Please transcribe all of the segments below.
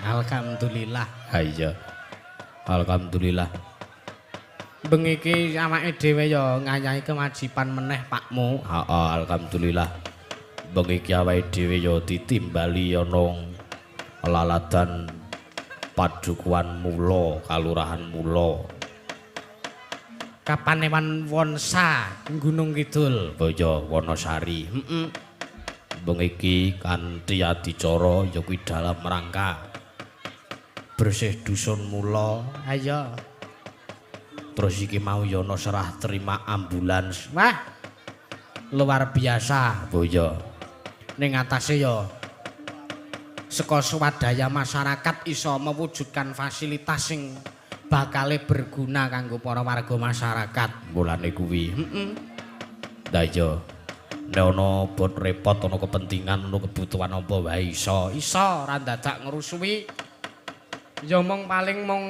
Alhamdulillah. Ha iya. Alhamdulillah. Bengi iki awake dhewe ya ngayahi kewajiban meneh Pakmu. Heeh, alhamdulillah. Bengi iki awake dhewe ya ditimbali ana laladan padukuhan Mula, Kalurahan Mula. Kapanewan Wonsa Gunung Kidul. Baya Wonosari. Bengi iki kanthi adicara ya kuwi dalam rangka bersih dusun Mula. Ayo. Terus iki mau ya ana serah terima ambulans. Wah. Luar biasa. Baya. Ning atase ya saka swadaya masyarakat iso mewujudkan fasilitas sing bakale berguna kanggo para warga masyarakat. Mulane kuwi. Lah iya. Nek ana bot repot ana kepentingan ana kebutuhan apa wae iso Iso ra dadak ngrusui. Ya mung paling mung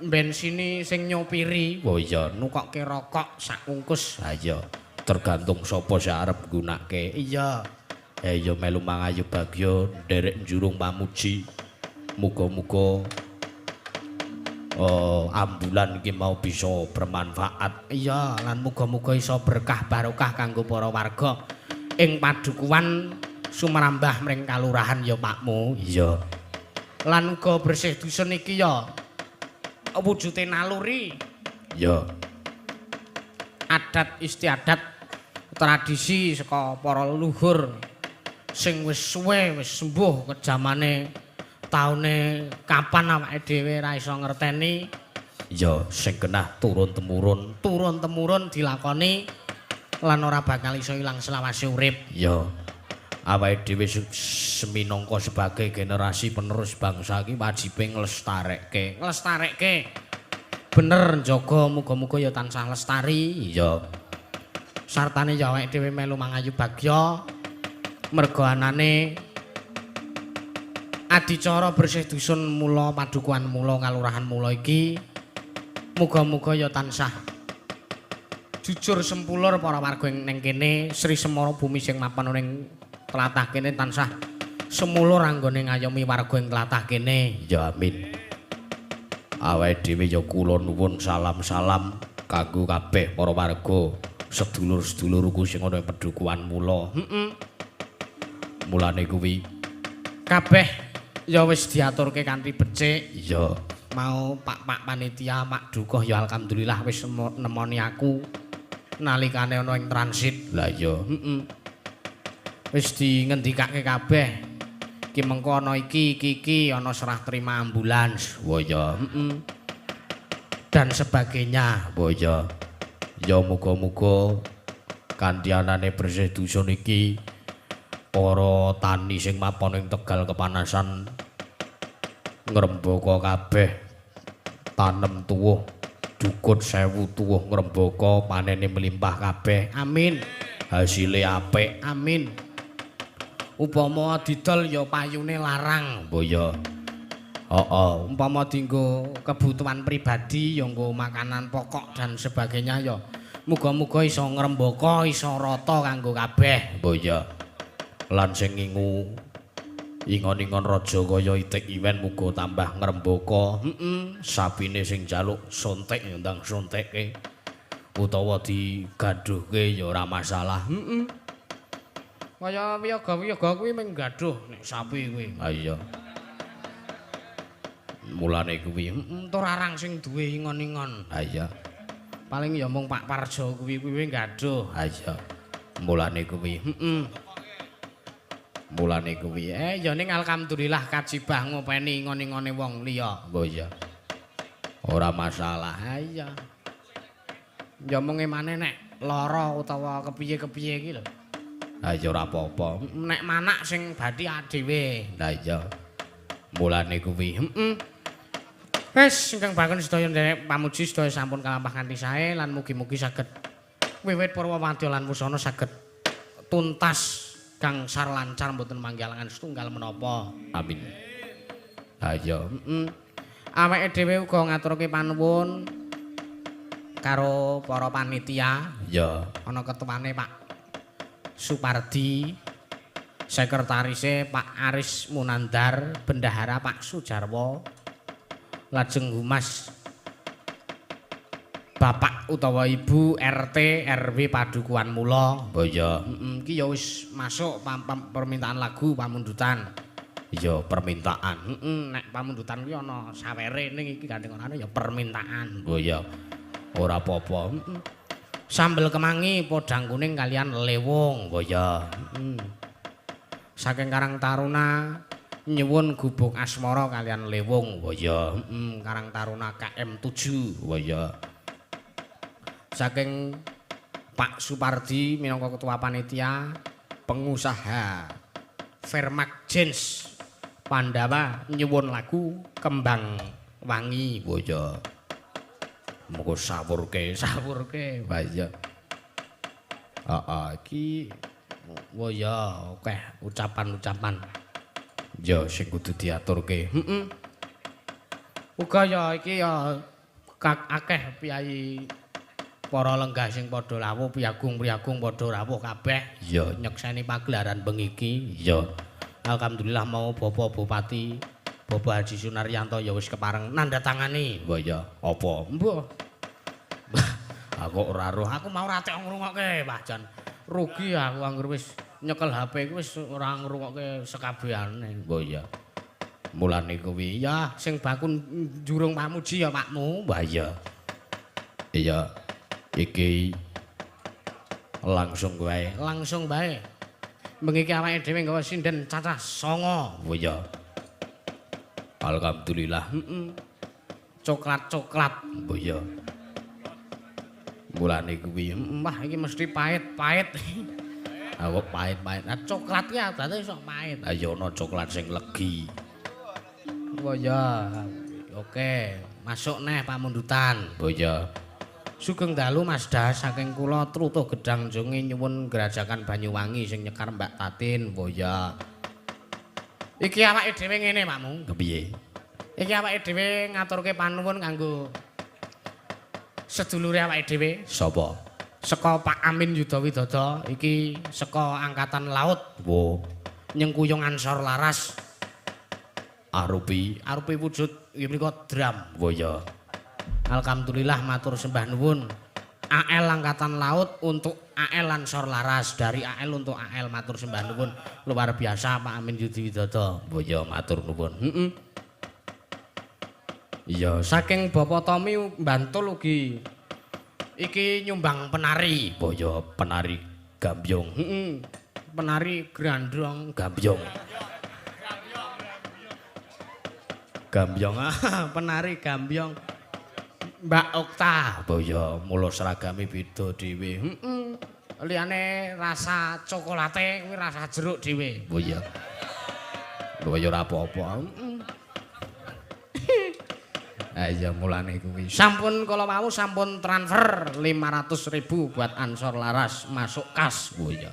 bensini sing nyopiri. Oh iya, Nukokke rokok sak bungkus. ha iya. Tergantung sapa sing arep nggunakake. Iya. Ya melu mangayu bagya nderek njurung pamuji. Muga-muga ambulan iki mau bisa bermanfaat. Iya, lan muga-muga iso berkah barokah kanggo para warga ing padukuhan sumrambah mring kalurahan ya Pakmu. Iya. Lan uga bersih dusun iki ya wujude naluri. Iya. Adat istiadat tradisi saka para leluhur sing wis suwe wis sembuh kejamane taune kapan awake dhewe ra iso ngerteni. Iya, sing kenah turun-temurun Dilakoni lan ora bakal iso ilang selawase urip. iya. Awake dhewe seminangka sebagai generasi penerus bangsa iki wajibe nglestarekke. Bener njaga muga-muga ya tansah lestari. Iya. Sartane ya awake dhewe melu mangayu bagya merga anane adicara bersih dusun Mula padukuhan Mula Kalurahan Mula iki muga-muga ya tansah jujur sempulur para warga ning kene Sri Semara bumi sing mapan ning tlatah kene tansah semulur anggone ngayomi warga ing tlatah kene. Ya amin. Awake dhewe ya kula nuwun salam-salam kanggo kabeh para warga, sedulur-sedulurku sing ana ing padukuhan Mula. Mulane kuwi Kabeh ya wis diaturke kanthi becik. iya. Mau Pak panitia, Pak Dukuh ya alhamdulillah wis nemoni aku nalikane ana ing transit. Lah iya. Wis dingendikake kabeh. Ki mengko ana iki ana serah terima ambulans. Wah ya. Dan sebagainya. Wah ya. Ya muga-muga kanthi anane bersih dusun iki para tani sing mapan ing Tegal kepanasan ngrembaka kabeh tanem tuwuh dukut 1000 tuwuh ngrembaka panene melimpah kabeh. Amin. Hasile apik. Amin. Upama didol ya payune larang. Boya. Heeh. Umpama dienggo kebutuhan pribadi ya nggo makanan pokok dan sebagainya ya muga-muga iso ngrembaka iso rata kanggo kabeh. Boya. Lan sing ngingu ingon-ingon raja kaya itik iwen muga tambah ngrembaka. Sapine sing jaluk sontek ya ndang sontekke utawa digaduhke ya ora masalah. Kaya wiyaga-wiyaga kuwi mung gaduh nek sapi kuwi. Ha iya. Mulane kuwi Tur arang sing duwe ingon-ingon. ha iya. Paling ya mung Pak Parjo kuwi gaduh. Ha iya. Mulane kuwi mulane kuwi Ya ning alhamdulillah kajibah ngopeni ingon-ingone wong liya. oh iya. Ora masalah. Ha iya. Ya mung emane nek lara utawa kepiye-kepiye iki lho. Ha iya ora apa-apa. Nek manak sing bathi dhewe. Lah iya. Mulane kuwi Wis ingkang bakun sedaya nderek pamuji sedaya sampun kalampah kanthi sae lan mugi-mugi saged wiwit Purwawadya lan wusana saged tuntas gangsar lancar mboten manggalangan setunggal menapa. Amin. Ha iya. Awake dhewe uga ngaturke panuwun karo para panitia. Iya. Ana ketuane Pak Supardi Sekretarise Pak Aris Munandar, bendahara Pak Sujarwo, lajeng humas Bapak utawa Ibu RT RW Padukuhan Mula. Iya. Iki ya wis masuk permintaan lagu pamundutan. Iya, permintaan. Nek pamundutan kuwi ana sawere ning iki gantenganane ya permintaan. Oh iya. Ora apa-apa. Sambel kemangi podang kuning kalian lewung. Oh iya. Saking Karang Taruna nyuwun gubuk asmara kalian lewung. Oh iya. Karang Taruna KM7. Oh iya. Saking Pak Supardi minangka ketua panitia pengusaha Vermak Jeans Pandawa nyuwun lagu Kembang Wangi. Oh iya. Muga sawurke. Wah iya. Iki Wah ya akeh ucapan-ucapan. ya sing kudu diaturke. Uga ya iki ya akeh piyai para lenggah sing padha rawuh, piyagung-piyagung padha rawuh kabeh. Iya, Nyekseni pagelaran bengi iki. iya. Alhamdulillah mau Bapak Bupati Bapak Haji Sunaryanto ya wis kepareng nandatangani. Wah ya, apa? Mbah. Aku ora roh. Aku mau rate ngrungokke, Pak Jan. Rugi aku anggere wis nyekel HP ku wis ora ngrungokke sekabehane. Wah ya. Mulane kuwi Ya, sing bakun jurung pamuji ya Pakmu. wah ya. Iya. Iki langsung wae. Langsung bae. Mengiki awake dhewe nggawa sinden cacah 9. Wah ya. Alhamdulillah. Coklat-coklat. Wah ya. Mulane kuwi Wah, iki mesti pahit-pahit. aku pahit-pahit. Nah, coklat ki adate iso pahit. Ayo ana coklat sing legi. Oh ya. Oke, masuk neh pamundutan. Wah ya. Sugeng dalu Mas Das saking kula Trutuh Gedang Jongi nyuwun Gerajakan Banyuwangi sing nyekar Mbak Tatin. Oh ya. Iki awake dhewe ngene, Pakmu. Kepiye? Iki awake dhewe ngaturke panuwun kanggo sedulure awake dhewe. Sapa? Saka Pak Amin Yudawidodo iki saka Angkatan Laut. Wo. Nyengkuyung Ansor Laras Arupi. wujud inggih menika drum. Wo ya. Alhamdulillah matur sembah nuwun. AL Angkatan Laut untuk AL Ansor Laras, dari AL untuk AL matur sembah nuwun luar biasa Pak Amin Yudawidodo. Wo ya matur nuwun. Iya, saking Bapak Tommy Bantul ugi iki nyumbang penari. Wo ya penari gambyong. Penari grandrong. Gambyong. Gambyong Penari gambyong. Mbak Okta. Wo ya mula seragame beda dhewe. Liyane rasa cokolate kuwi rasa jeruk dhewe. Wo ya. Wo ya ora apa-apa. Ayo mulane kuwi. Sampun kala wau sampun transfer 500.000 buat Ansor Laras masuk kas. Wo ya.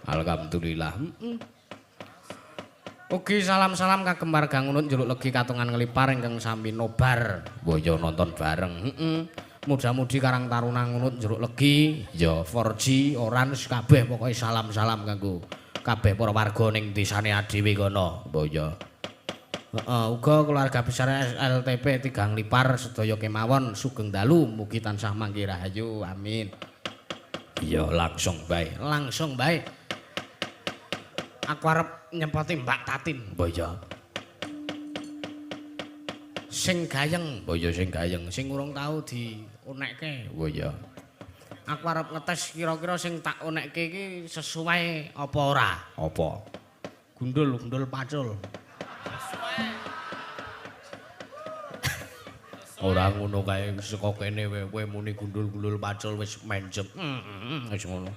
Alhamdulillah. Ugi salam-salam kagem warga ngunut Jeruk Legi Katungan Ngelipar ingkang sami nobar. Wo ya nonton bareng. Mudah-mudi Karang Taruna ngunut Jeruk Legi, ya 4G, Orange kabeh pokoke salam-salam kanggo kabeh para warga ning desane dhewe kono. Wo ya. Uga keluarga besar LTP Tigang Lipar sedaya kemawon sugeng dalu mugi tansah mangke rahayu. Amin. Iya langsung bae. Langsung bae. Aku arep nyempoti Mbak Tatin. Wo ya. Sing gayeng, Wo ya sing gayeng. sing urung tau dionekke. Wo ya. Aku arep ngetes kira-kira sing tak onekke iki sesuai apa ora. Apa? Gundul pacul. Ora ngono kae saka kene kowe muni gundul-gundul pacul wis menjem. Wis ngono.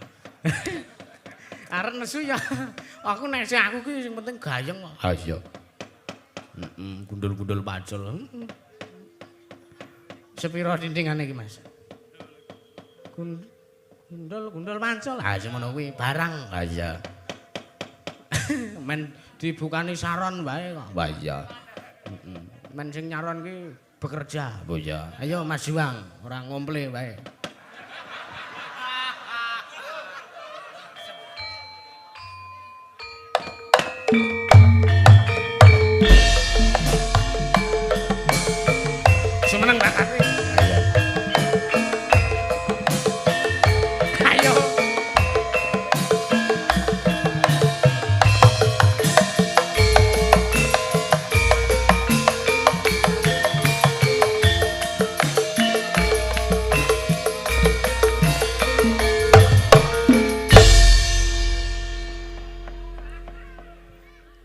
Arep nesu ya. Aku nek sing aku ki sing penting gayeng kok. Ha iya. Gundul-gundul pacul. Sepiro dindingane iki, Mas? Gundul pacul. Ha sing ngono kuwi barang. Ha iya. Men dibukani saron wae kok. Wah iya. Men sing nyaron ki bekerja. Oh iya. Ayo Mas Juang, ora ngomple wae. Sumeneng Mbak Tati. Ayo.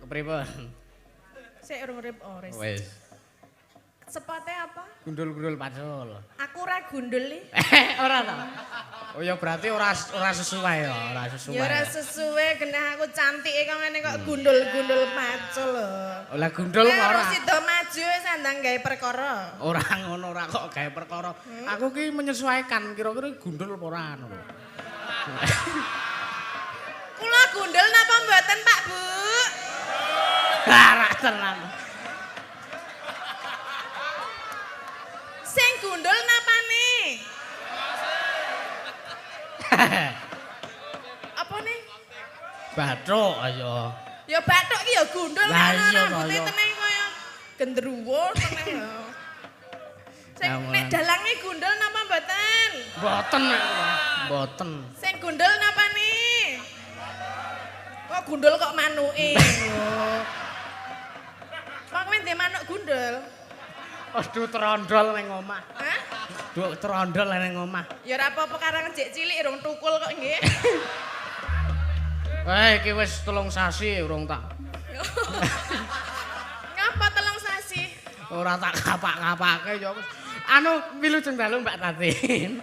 Kepripun? Sik urip ores. Wis. Sepote apa? Gundul-gundul pacul. Aku ora gundul iki. Ora ta? Oh ya berarti ora sesuai ya, ora sesuai. Ya ora sesuai genah aku cantike kok ngene kok gundul-gundul pacul lho. Lah gundul kok ora. Ora sida maju wis andang gawe perkara. Ora ngono ora kok gawe perkara. Aku ki menyesuaikan kira-kira gundul apa ora ngono. Kula gundul napa mboten, Pak Bu? Ora tenan. Sing gundul napane? Apa nih? Bathuk ayo. Ya bathuk ki ya gundul Lah ana iya, rambute kaya. teneng kaya gendruwo teneng ya. Sing Ya, nek dalange gundul napa mboten? Mboten nek kula. Mboten. Sing gundul napa nih? Kok gundul kok manuke lho. Kok kowe ndek manuk gundul? Aduh trondol ning omah. Hah? Duh trondol ning omah. Ya ora apa-apa karang jek cilik rong tukul kok nggih. Iki wis 3 sasi urung tak. Ngapa telung sasi? Ora tak kapak-kapake ya wis. Anu wilujeng dalu Mbak Tatin.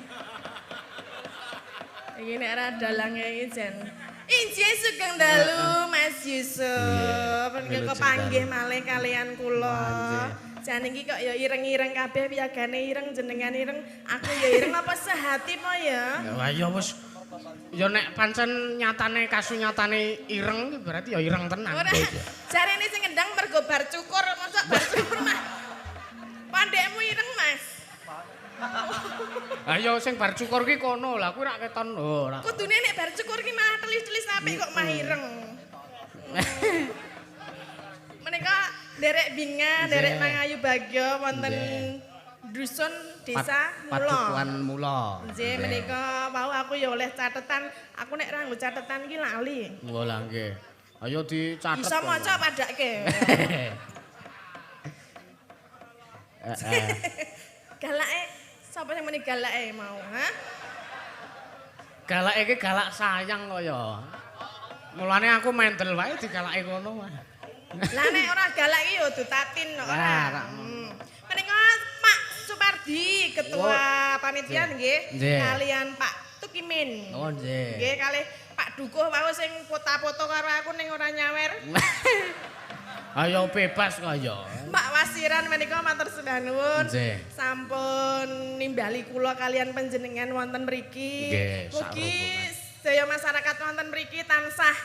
Iki nek ora dalange iki jen. Injih sugeng dalu Mas Yusuf. Nggih kepanggih malih kalian kula. Jan iki kok ya ireng-ireng kabeh piyagane ireng jenengan ireng. Aku ya ireng apa sehati po ya? Ya ya wis. Ya nek pancen nyatane kasunyatane ireng berarti ya ireng tenan. Ora. Jarene sing ngendang mergo bar cukur, mosok bar cukur mah. Pandekmu ireng, Mas. Ayo sing bar cukur ki kono. Lah kuwi rak keton ora. Kudune nek bar cukur ki malah telis-telis apik kok mah ireng. Menika derek Binga, derek Mangayu Bagyo wonten dusun desa Padukuan Mula. Mula. Nggih menika wau aku ya oleh catetan. Aku nek ra nggo catetan ki lali. Oh lah nggih. Ayo dicatet. Bisa maca padake. Galake sapa sing muni galake mau, ha? Galak iki galak sayang kaya. Mulane aku mendel wae digalake kono wae. Lah nek ora galak iki ya dutatin kok ora. Ora. Menika Pak Supardi ketua panitia nggih Nggih. kalian Pak Tukimin. Oh nggih. Nggih kalih Pak Dukuh wau sing foto-foto karo aku ning ora nyawer. Ayo bebas kaya. Pak Wasiran menika matur sembah nuwun. Nggih. Sampun nimbali kula kalian panjenengan wonten mriki. Nggih, Mugi sarombongan. sedaya masyarakat wonten mriki tansah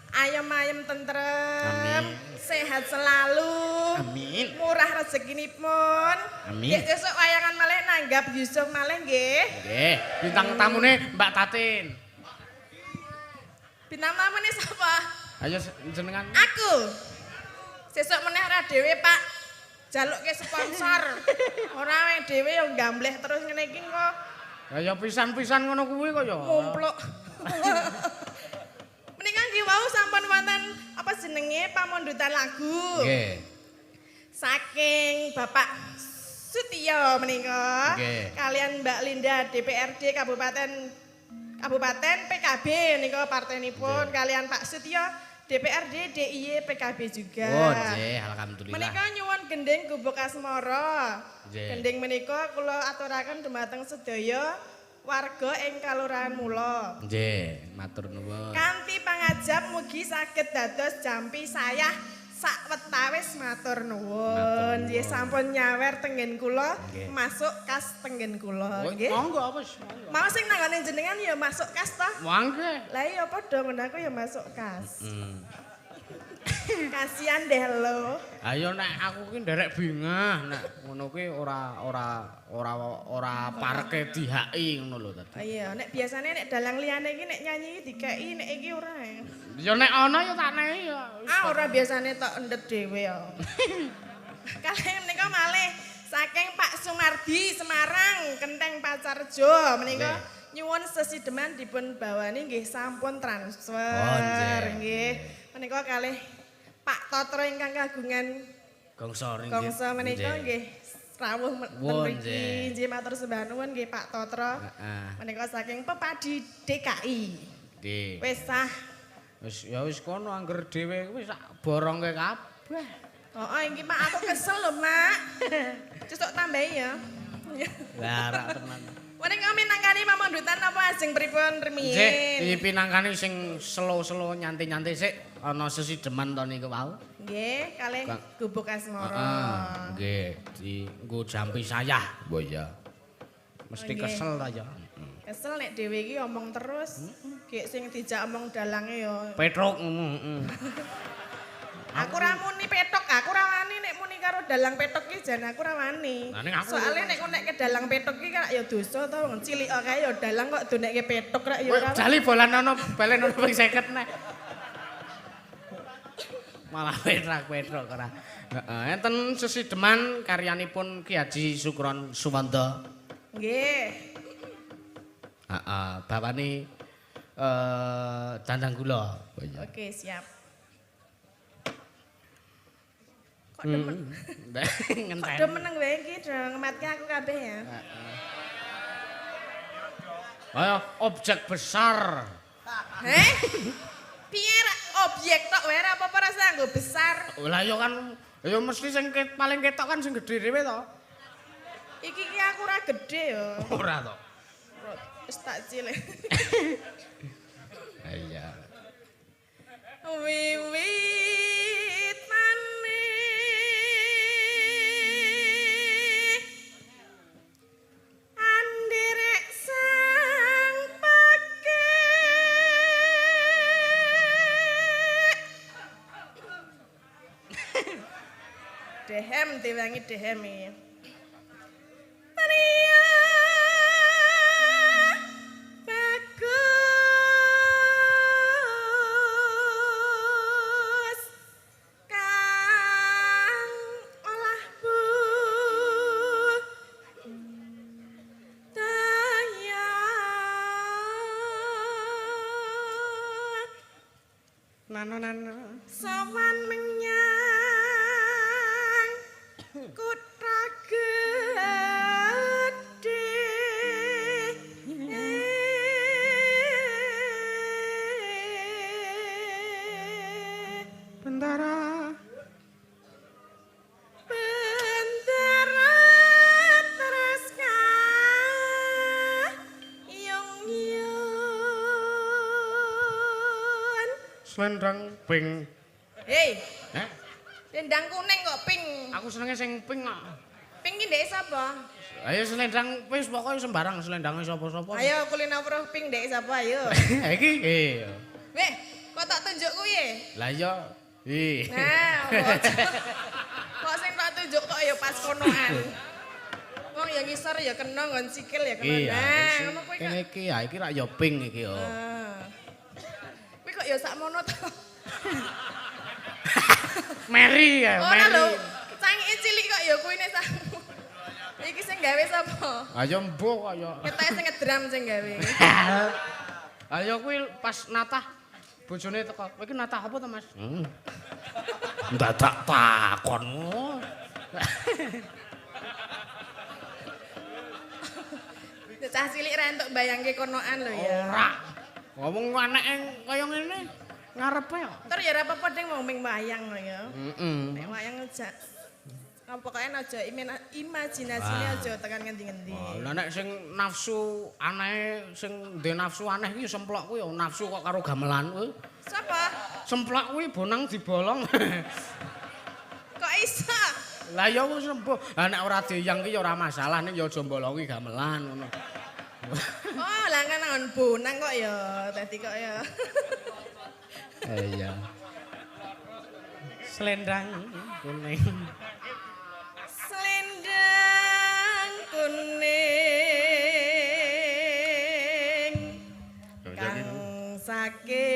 ayem-ayem tentrem, Amin. sehat selalu. Amin. Murah rezekinipun. Amin. Nggih sesuk wayangan malih nanggap Yusuf malih nggih. Nggih, bintang tamune Mbak Tatin. Bintang tamune sapa? Ayo jenengan. Aku. Sesuk meneh ora dhewe, Pak. Jalukke sponsor. Ora wae dhewe ya gambleh terus ngene iki kok Ya pisan-pisan ngono kuwi kaya. mumpluk. Menika nggih wau sampun wonten apa jenenge pamundutan lagu. Nggih. Saking Bapak Sutio menika Nggih. kalian Mbak Linda DPRD Kabupaten PKB nika partenipun kalian Pak Sutio DPRD DIY PKB juga. Oh nggih, alhamdulillah. Menika nyuwun gending gubuk asmara. Nggih. Gending menika kula aturaken dumateng sedaya warga ing Kalurahan Mula. Nggih, matur nuwun. Kanthi pangajap mugi saged dados jampi sayah sawetawis matur nuwun. Nggih sampun nyawer tenggen kula Nggih. masuk kas tenggen kula Oh, nggih. monggo wis, monggo. Mau sing nanggone jenengan ya masuk kas ta? Monggo. Lah iya padha ngono aku ya masuk kas. Kasihan deh lo. Ayo nek aku ki nderek bingah nek ngono kuwi ora parke dihaki ngono lho tadi. Oh iya, nek biasanya nek dalang liyane iki nek nyanyi dikeki nek iki ora. Ya nek ana ya tak nehi ya. Ora biasane tok endet dhewe ya. Kalih menika malih saking Pak Sumardi Semarang, Kenteng Pacarjo menika nyuwun sesideman dipun bawani nggih sampun transfer nggih. Menika kalih Pak Totro ingkang kagungan Gongso gongso menika nggih rawuh mriki nggih matur sembah nuwun nggih Pak Totro. Menika saking Pepadi DKI. Nggih. Wis sah. Wis kono angger dhewe kuwi sak borongke kabeh. Oh, iki Mak aku kesel lho, Mak. Cusuk tambahi ya. Lah rak tenan. Menika minangkani pamundutan apa ajeng pripun Nggih, rumiyin? iki pinangkani sing slow-slow nyantai-nyantai sik ana sesideman to niku wau. Nggih, kalih gubuk asmara. Nggih, dienggo jampi sayah. Mbok ya. Mesti kesel ta ya. Kesel nek dhewe iki omong terus. Gek sing dijak omong dalange ya. Petruk. Aku ra muni petok, aku ra wani nek muni karo dalang petok iki jan aku ra wani. Soale nek ke dalang petok iki kan ya dosa to wong cilik kae ya dalang kok donekke petok ra ya ora. Jali bolan ana balen ana ping 50 nek. Malah petruk ora. Heeh, enten sesideman karyanipun Ki Haji Sukron Suwanda. Nggih. Heeh, bawani dandang gula. Oke, siap. Kok demen? Kok demen nang wae iki do ngematke aku kabeh ya. Ayo objek besar. Heh? Piye objek tok wae ora apa-apa rasa nggo besar. Lah ya kan ya mesti sing paling ketok kan sing gedhe dhewe to. Iki ki aku ora gedhe ya. Ora to. Wis tak cilik. Iya. Wiwit maneh anderek sang pakek dehem diwangi dehem iki Maria bagus kang olah bu daya Nano. sowan menyang kutha gedhe Bendara. Bendera Treska yung-yung. Slendang pink. Hei, Heh, dendang kuning kok pink. aku senenge sing pink kok. Pink ki ndek sapa? Ayo selendang wis pokoke sembarang selendange sapa-sapa. Ayo kulina weruh pink ndek sapa ayo. Iki nggih. Weh, kok tak tunjuk kuwi? Lah iya. Ih. Nah, kok sing tak tunjuk kok ya pas konoan. Wong ya ngisor ya kena nggon sikil ya kena. Iya. Nah, ngono kuwi kok. Kene iki ya iki rak ya pink iki yo. Kuwi kok ya sakmono to. Mary ya, Ora Mary. lho, cangike cilik kok ya kuwi nek iki sing gawe sapa? Ayo mbok kok ya. Ketoke sing ngedram sing gawe. Ayo kuwi pas natah bojone teko. Kowe iki natah apa to, Mas? Dadak takonmu. Cah cilik ra entuk bayangke konoan lho ya. Ora. Ngomong anake kaya ngene ngarepe kok. Entar ya ora apa-apa ding wong ming wayang lho ya. Heeh. Nek wayang aja pokoke aja imajinasine aja tekan ngendi-ngendi. Lah nek sing nafsu aneh sing ndek nafsu aneh iki semplok kuwi ya nafsu kok karo gamelan kuwi. Sapa? Semplok kuwi bonang dibolong. Kok iso? Lah ya wis sembuh. Lah nek ora diyang ki ya ora masalah nek ya aja mbolongi gamelan ngono. Oh, lah kan ngon bonang kok ya. Dadi kok ya. Iya. Selendang kuning. Selendang kuning kang saking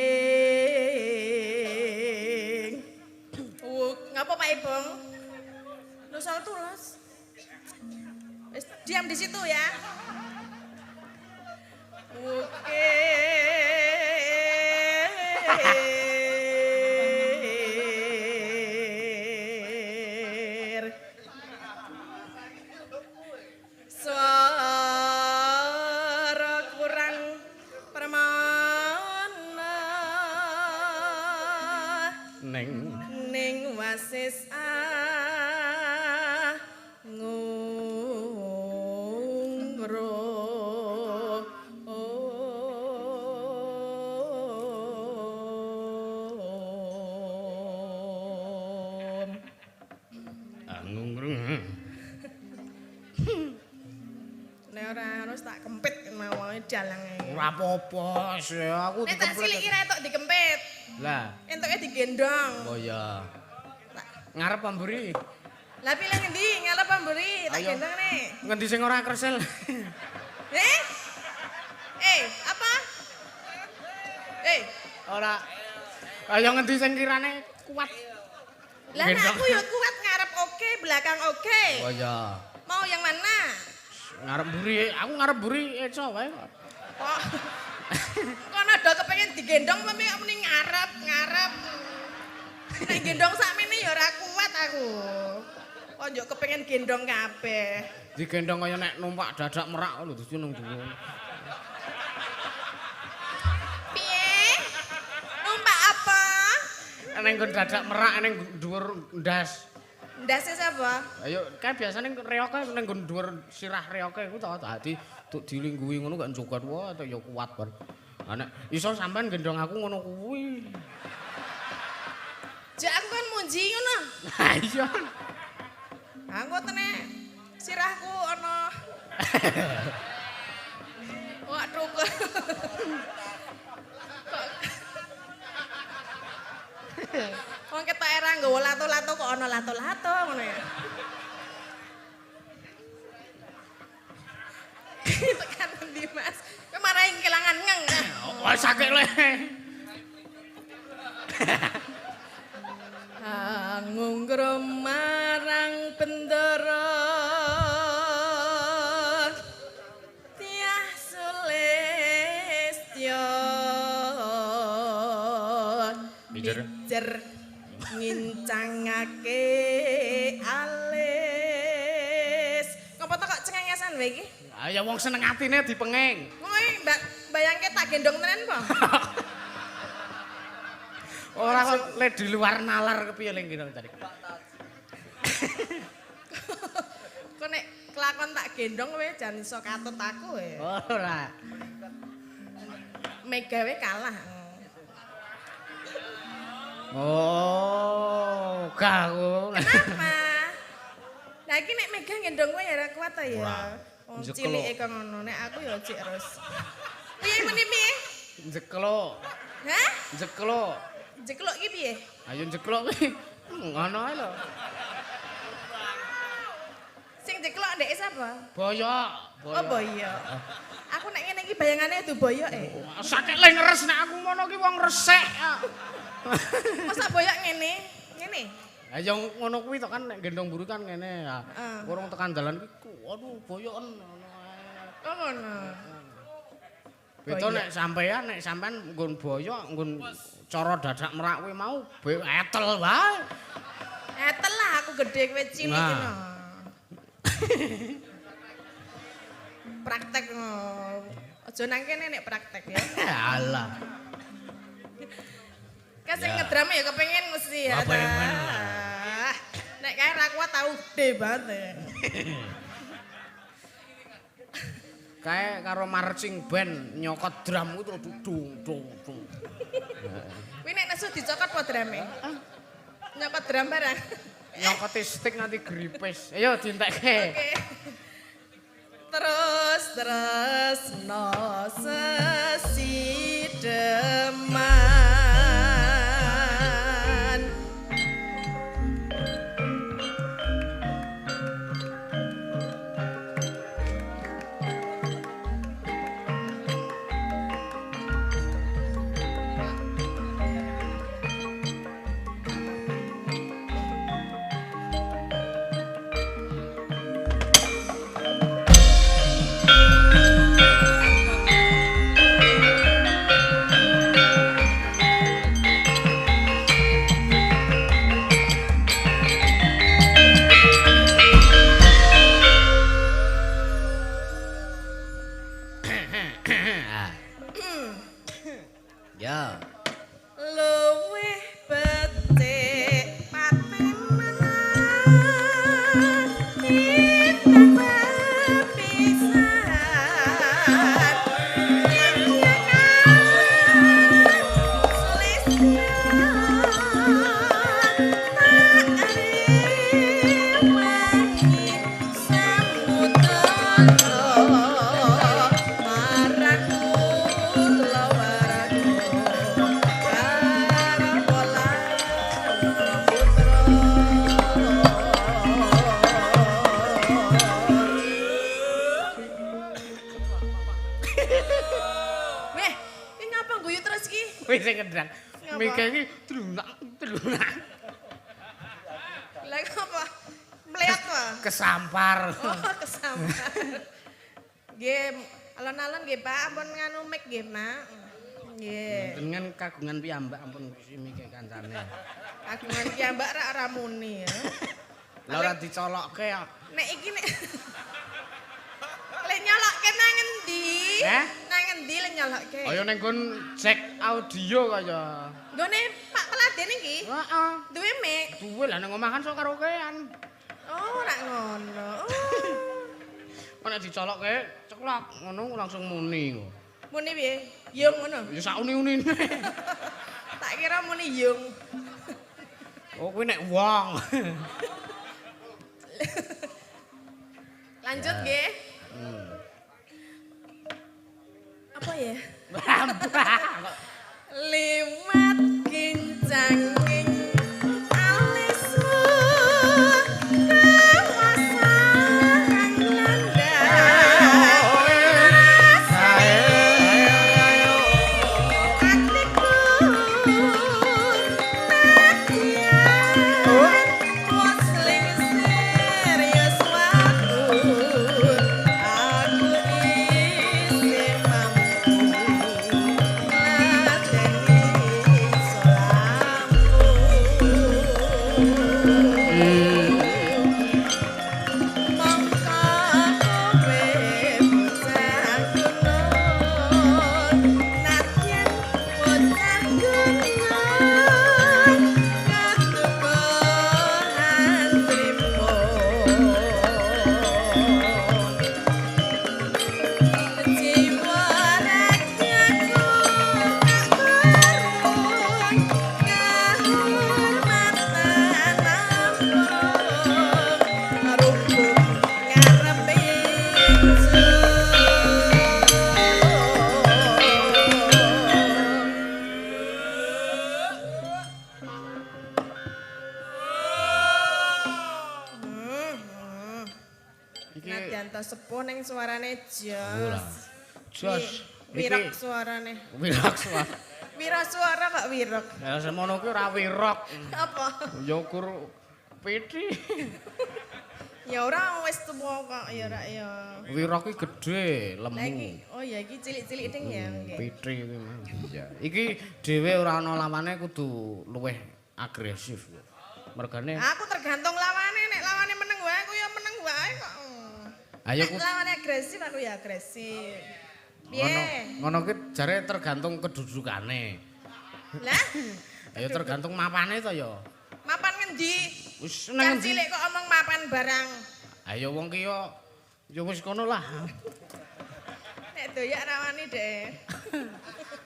ngapa Pak Ibong? Lu soal tulas. Wis diam di situ ya. Oke. Suara kurang permana ning wasis ngungro nek ora harus tak kempit mawon dalange. Ora apa-apa, aku Nek tak siliki ra tok dikempit. Lah, Entuke digendong. oh ya. Ngarep pamburi. Lah pilih ngendi? Ngarep pamburi, tak Ayo. gendong nih. Ngendi sing ora kresel? Apa? Ora. Ayo ngendi sing kirane kuat? Lah nek aku ya kuat ngarep oke, belakang oke. Oh ya. Mau yang mana? Ngarep buri, aku ngarep buri eco wae. Kok kono do kepengen digendong tapi kok muni ngarep. Nek gendong sakmene ya ora kuat aku. Kok njuk kepengen gendong kabeh. Digendong kaya nek numpak dadak merak lho dadi nang dhuwur. Piye? Numpak apa? Ning nggon dadak merak ning dhuwur ndas. Ndase sapa? Ayo kae biasane reoke ning nggon dhuwur sirah reoke iku to dadi tuk dilingguhi ngono gak njogat wae ya kuat bar. Lah nek iso sampean gendong aku ngono kuwi. Jak aku kan munji ngono. Ha iya. Aku tene sirahku ana. Waduh. Wong ketok era nggawa lato-lato kok ana lato-lato ngono ya. Tekan endi Mas? Kowe marahi kelangan ngeng. Wah sakit le. Ngungkro marang bendera Tiah Sulistya Bijer ngincangake alis. Ngopo to kok cengengesan wae iki? Ya wong seneng atine dipenging. Kowe bayangke tak gendong tenan po? Ora kok le di luar nalar kepiye ling kira tadi. Kok nek kelakon tak gendong kowe jan iso katut aku ya. Ora. Mega we kalah. Oh, gaul. Kenapa? Lah iki nek Mega gendong kowe ya ora kuat ta ya. Ora. Wong Njekel. cilike kok ngono, nek aku ya cek terus. Piye meni piye? Jeklok. Hah? Jeklok. Jekluk iki piye? Ayo jeklok kuwi. Ngono ae lho. Sing jekluk ndek sapa? Boyok. Oh boyok. Aku nek ngene iki bayangane du boyok Sakit le ngeres nek aku ngono ki wong resik. Masa boyok ngene? Ngene. Ayo ngono kuwi to kan nek gendong buru kan ngene ya. Kurang tekan dalan ki aduh boyoken ngono ae. Oh ngono. Beto nek sampean nggon boyok nggon cara dadak merak kuwi mau etel wae. Etel lah aku gede kowe cilik ngono. Praktek ngono. Aja nang kene nek praktek ya. Alah. Kasih ngedrama ya kepengen mesti ya. Kepengen. Nek kae ra kuat tau gede banget. Kae karo marching band nyokot drum ku terus dung dung dung. Kuwi nek nesu dicokot apa drame? Nyokot drum barang. Nyokot stick nanti gripis. Ayo dientekke. Oke. Terus no sesideman sing kendang. Mike iki drunak. Lah apa? Melihat apa? Kesampar. Oh, kesampar. Nggih, alon-alon nggih Pak, ampun nganu mik nggih, Mak. Nggih. Dengan kagungan piyambak ampun si Mike kancane. Kagungan piyambak rak muni ya. Lah ora dicolokke ya. Nek iki nek lek nyolokke nang endi? Nang endi lek nyolokke? Kaya ning kon cek audio kaya. Nggone Pak Peladen iki? Heeh. Duwe mik. Duwe lah nang omah kan sok karaokean. Oh, rak ngono. Oh. Nek dicolokke ceklak ngono langsung muni kok. Muni piye? Yung ngono. Ya sak uni-unine. Tak kira muni yung. Oh kuwi nek wong. Lanjut nggih. Apa ya? Liwat kincanging alisu kawasan nanda sepuh ning suarane jos. Jos. Wirok suarane. Wirok suara. Wira suara kok wirok. Ya semono kuwi ora wirok. Apa? Ya ukur piti. Ya ora wis tuwa kok ya ora ya. Wirok iki gedhe, lemu. Lah iki oh ya iki cilik-cilik ting ya nggih. Piti kuwi mah. Ya. Iki dhewe ora ana lawane kudu luwih agresif. Mergane aku tergantung lawane nek lawane meneng wae aku ya meneng wae kok. Ayo nek lawane agresif aku ya agresif. Piye? Ngono ki jare tergantung kedudukane. Lah? Ayo tergantung mapane to ya. Mapan ngendi? Wis nang cilik kok omong mapan barang. Ayo wong ki ya wis kono lah. Nek doyak rawani deh.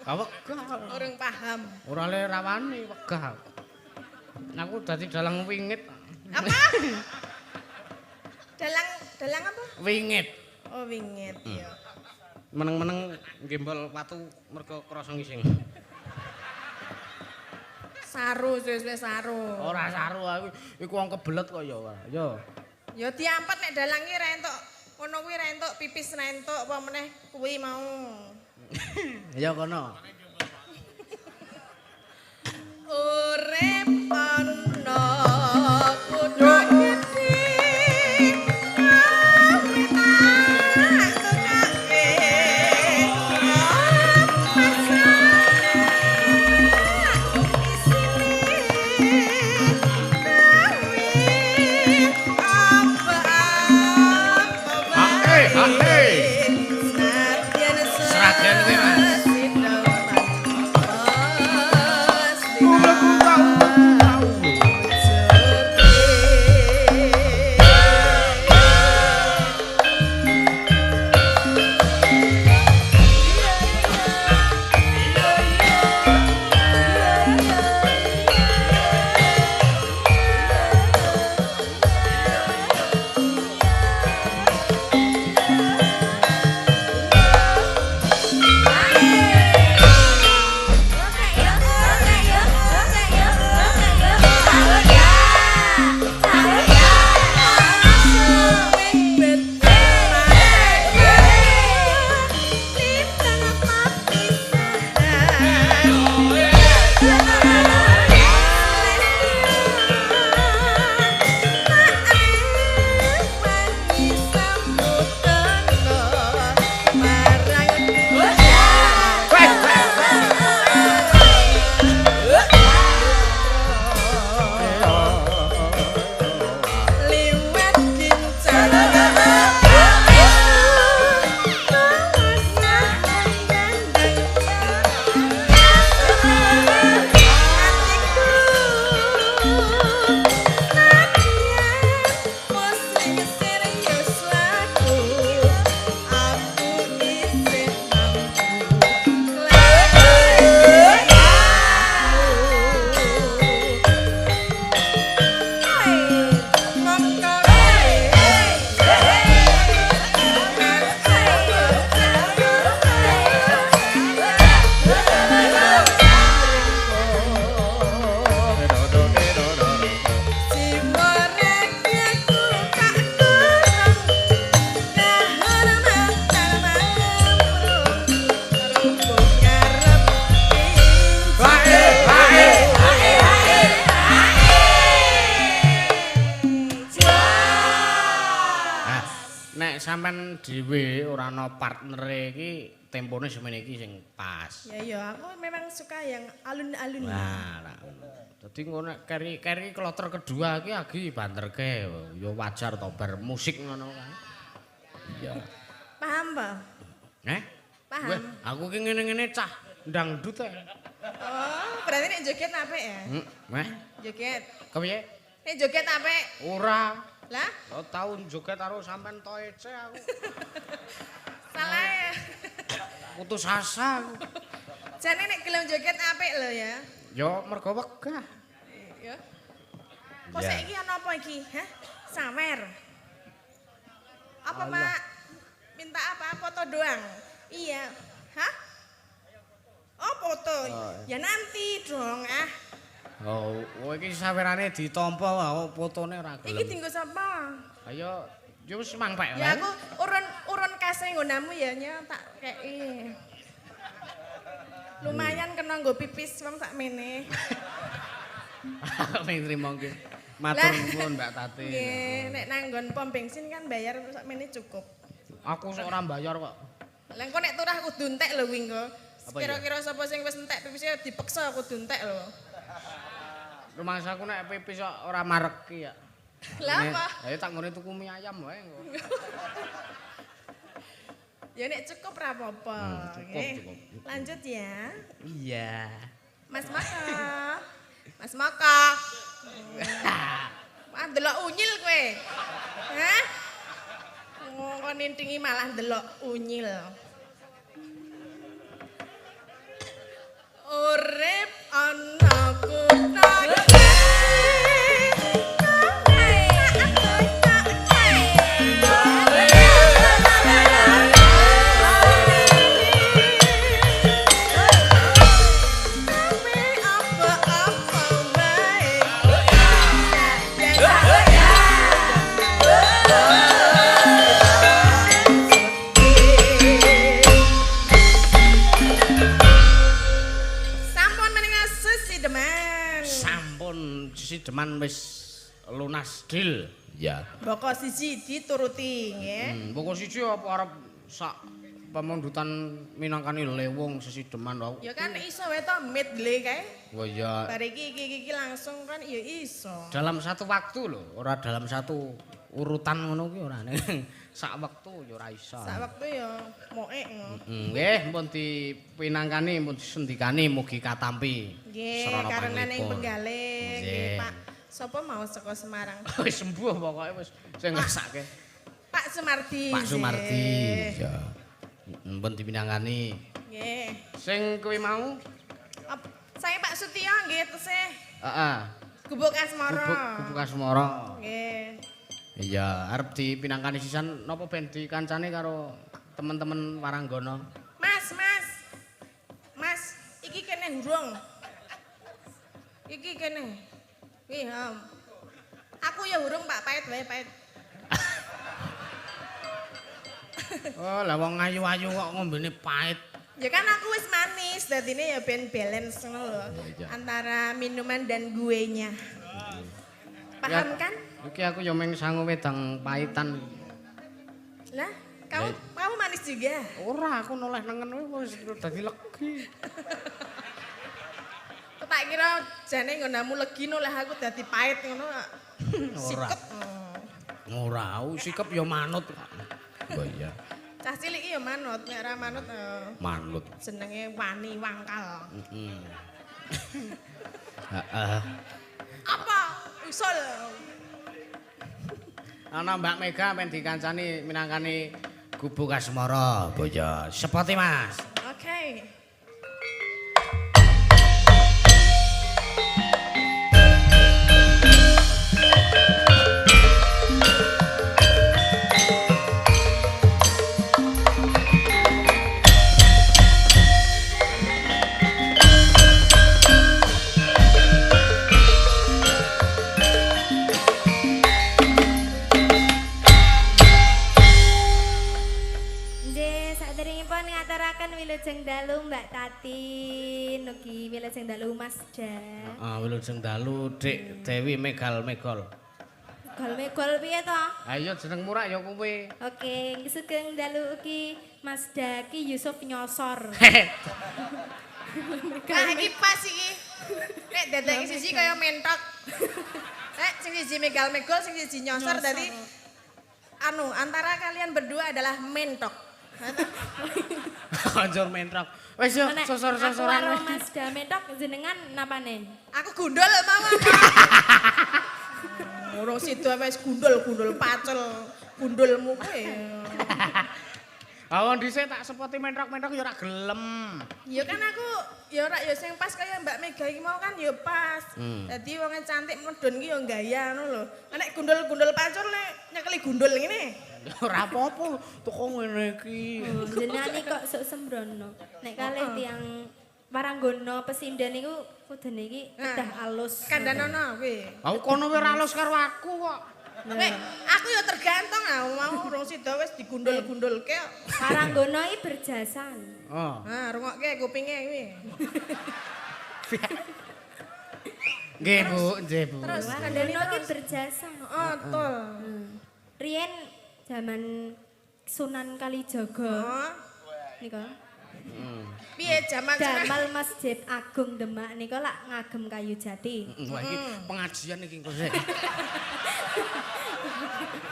Wegah. Urung paham. Ora le rawani wegah. Aku dadi dalang wingit. Apa? Dalang apa? Wingit. Oh, wingit ya. Meneng-meneng gembol watu mergo krasa ngising. Saru wis saru. Ora saru aku iku wong kebelet kok ya. Yo. Ya diampet nek dalang ki ra entuk ngono kuwi ra entuk pipis ra entuk apa meneh kuwi mau. Ya kono. Urip ana kudu gedhe Seragen kuwi Mas. nek sampean dhewe ora ana partnere iki tempone semene iki sing pas. Ya iya, aku memang suka yang alun-alun. Nah, dadi ngono nek keri kloter kedua iki agi banterke ya wajar to bar musik ngono kan. Iya. Paham, Pak? Paham. Weh, aku ki ngene-ngene cah ndangdut ae. Oh, berarti nek joget apik ya? Meh, Joget. kepiye? Nek joget apik. Ora. Lah, Lo tau joget karo sampean to ece aku. salah ya. Putus asa aku. Jane nek gelem joget apik lho ya. Yo mergo wegah. Ya. Kok Ya. saiki ana apa iki? Hah? Sawer. Apa, Allah. Pak? Minta apa? Foto doang. Iya. Hah? Oh, foto. Ya nanti dong, ah. Oh, iki sawerane ditampa wae fotone ora Iki gelem. tinggo sapa? Ayo, yo wis mangpek Ya aku urun kase nggonamu ya nya tak kei. Lumayan kena nggo pipis wong sakmene. Ming trimo nggih. Matur nuwun Mbak Tati. Nggih, nek nanggon pom bensin kan bayar sakmene cukup. Aku sok ora mbayar kok. Lah engko nek turah kudu entek lho kuwi engko. Apa ya? Kira-kira sapa sing wis entek pipisnya dipeksa kudu entek lho. Rumangsaku nek pipis kok ora mareki ya. Lah apa? Ayo tak ngene tuku mie ayam wae engko. Ya nek cukup ra apa-apa. Cukup. Lanjut ya. Iya. Mas Moko. Mas Moko. Wah, delok unyil kowe. Hah? Kok nintingi malah delok unyil. Urip ana kutha Sideman wis lunas deal. Ya. Boko siji dituruti nggih. Pokok siji apa arep sak pemundutan minangkani lewung sesideman wae. Ya kan iso wae to medley kae. Oh iya. Bar iki langsung kan ya iso. Dalam satu waktu lho, ora dalam satu urutan ngono ki ora. Sak wektu ya ora iso. Sak wektu ya moek ngono. Nggih, pun dipinangkani, pun disendikani mugi katampi. Nggih, Sarana karena ning panglipun. Penggalih Nggih. nggih Pak. Sapa mau saka Semarang? Wis sembuh pokoke wis sing ngrasake. Pak Sumardi. Pak Sumardi. nggih. Ya. Pun dipinangani. Nggih. Sing kuwi mau? Saya Pak Sutio nggih tesih. Heeh. Gubuk Asmara. Gubuk Asmara. Nggih. Iya, arep dipinangkani sisan napa ben dikancane karo teman-teman Waranggana. Mas, iki kene urung. Iki kene. Nggih, Aku ya urung Pak, pait wae pait. Oh, lah wong ayu-ayu kok ngombene pahit. Ya kan aku wis manis, dadine ya ben balance ngono lho. Iya. Antara minuman dan guenya. Paham kan? Iki aku ya meng sangu wedang pahitan. Lah, kamu manis juga. Ora, aku noleh nengen wis dadi legi. Tak kira jane nggonamu legi noleh aku dadi pahit ngono. Sikep. Ora, sikep ya manut. Oh iya. Cah cilik iki ya manut, nek ora manut Manut. jenenge wani wangkal. Heeh. Apa? Usul. Ana Mbak Mega men dikancani minangkani Gubuk Asmara. Boyo, sepote Mas. Oke. Wilujeng dalu Mbak Tati, nugi wilujeng dalu Mas Ja. Wilujeng dalu Dik Dewi Megal. megol piye to? Ayo jenengmu rak ya kuwi. Oke, sugeng dalu ugi Mas Daki Yusuf nyosor. Nah, iki pas iki. Nek dadek siji kaya mentok. Nek sing siji megal-megol, sing siji nyosor dadi antara kalian berdua adalah mentok. Konjur mentrok. Wis yo Nek sosor-sosoran. Aku karo Mas Da mentok jenengan napane? Aku gundul mawon. Ora sida wis gundul pacel gundulmu kowe. Awon dhisik tak sepoti mentrok-mentrok ya ora gelem. Ya kan aku ya ora ya sing pas kaya Mbak Mega iki mau kan ya pas. Dadi wong cantik medun ki ya gaya ngono lho. Nek gundul-gundul pacul nek nyekeli gundul ngene. Ora apa-apa teko ngene iki. Jenengan iki kok sok sembrono. Nek kalih tiyang paranggono pesinden niku kudune iki kedah alus. Kandhanono kuwi. Aku kono wis ora alus karo aku kok. Nek aku ya tergantung mau urung sida wis digundul-gundulke. Paranggono iki berjasan. Oh. Nah, rungokke kupinge kuwi. Nggih, Bu, nggih, Bu. Terus Paranggono iki berjasa. Oh, betul. Riyen zaman Sunan Kalijaga Oh, nika piye jaman damal Masjid Agung Demak nika lak ngagem kayu jati. Wah, iki pengajian iki kok sik.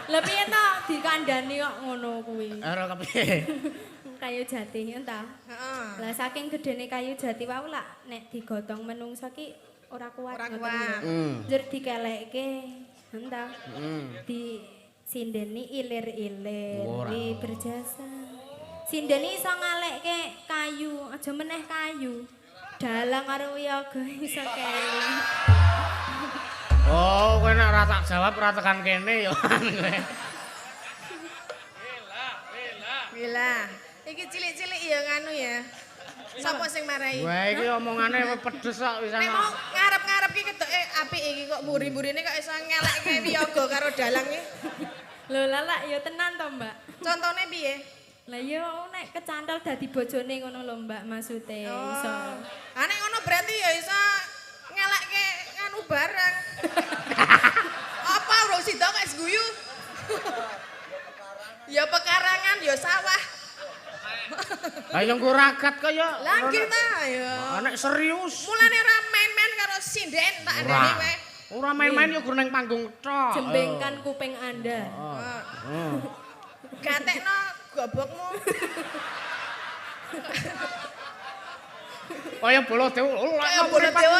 Lah piye to dikandani kok ngono kuwi. Ora kepiye. Kayu jati entah. Heeh. Lah saking gedene kayu jati wau lak nek digotong menungso ki ora kuat. Ora ngoten kuat. lho. Njur dikelekke entah. Di sindeni ilir-ilir Ora. di berjasa. Sindeni iso ngalekke kayu, aja meneh kayu. Dalang karo wiyaga iso keling. Oh, kowe nek ora tak jawab ora tekan kene ya. Gila. Iki cilik-cilik ya nganu ya. Sopo sing marahi? Wah, iki omongane pedes kok wis Nek mau ngarep-ngarep ki ketoke apik iki kok mburi-mburine kok iso ngelekke wiyaga karo dalang iki. Lho lalak ya tenan to, Mbak. Contone piye? Lah ya nek kecantol dadi bojone ngono lho, Mbak, maksude iso. Ah nek ngono berarti ya iso ngelekke nganu barang. Apa urung sida kok wis guyu? Ya pekarangan, ya sawah. Lah yang nggo ragat kaya. Lah nggih ta ya. Nek serius. Mulane ora main-main karo sinden tak andani kowe. Ora main-main ya gur ning panggung tok. Jembengkan kuping Anda. Gatekno gobokmu. Kaya bola dewa. Kaya bola dewa.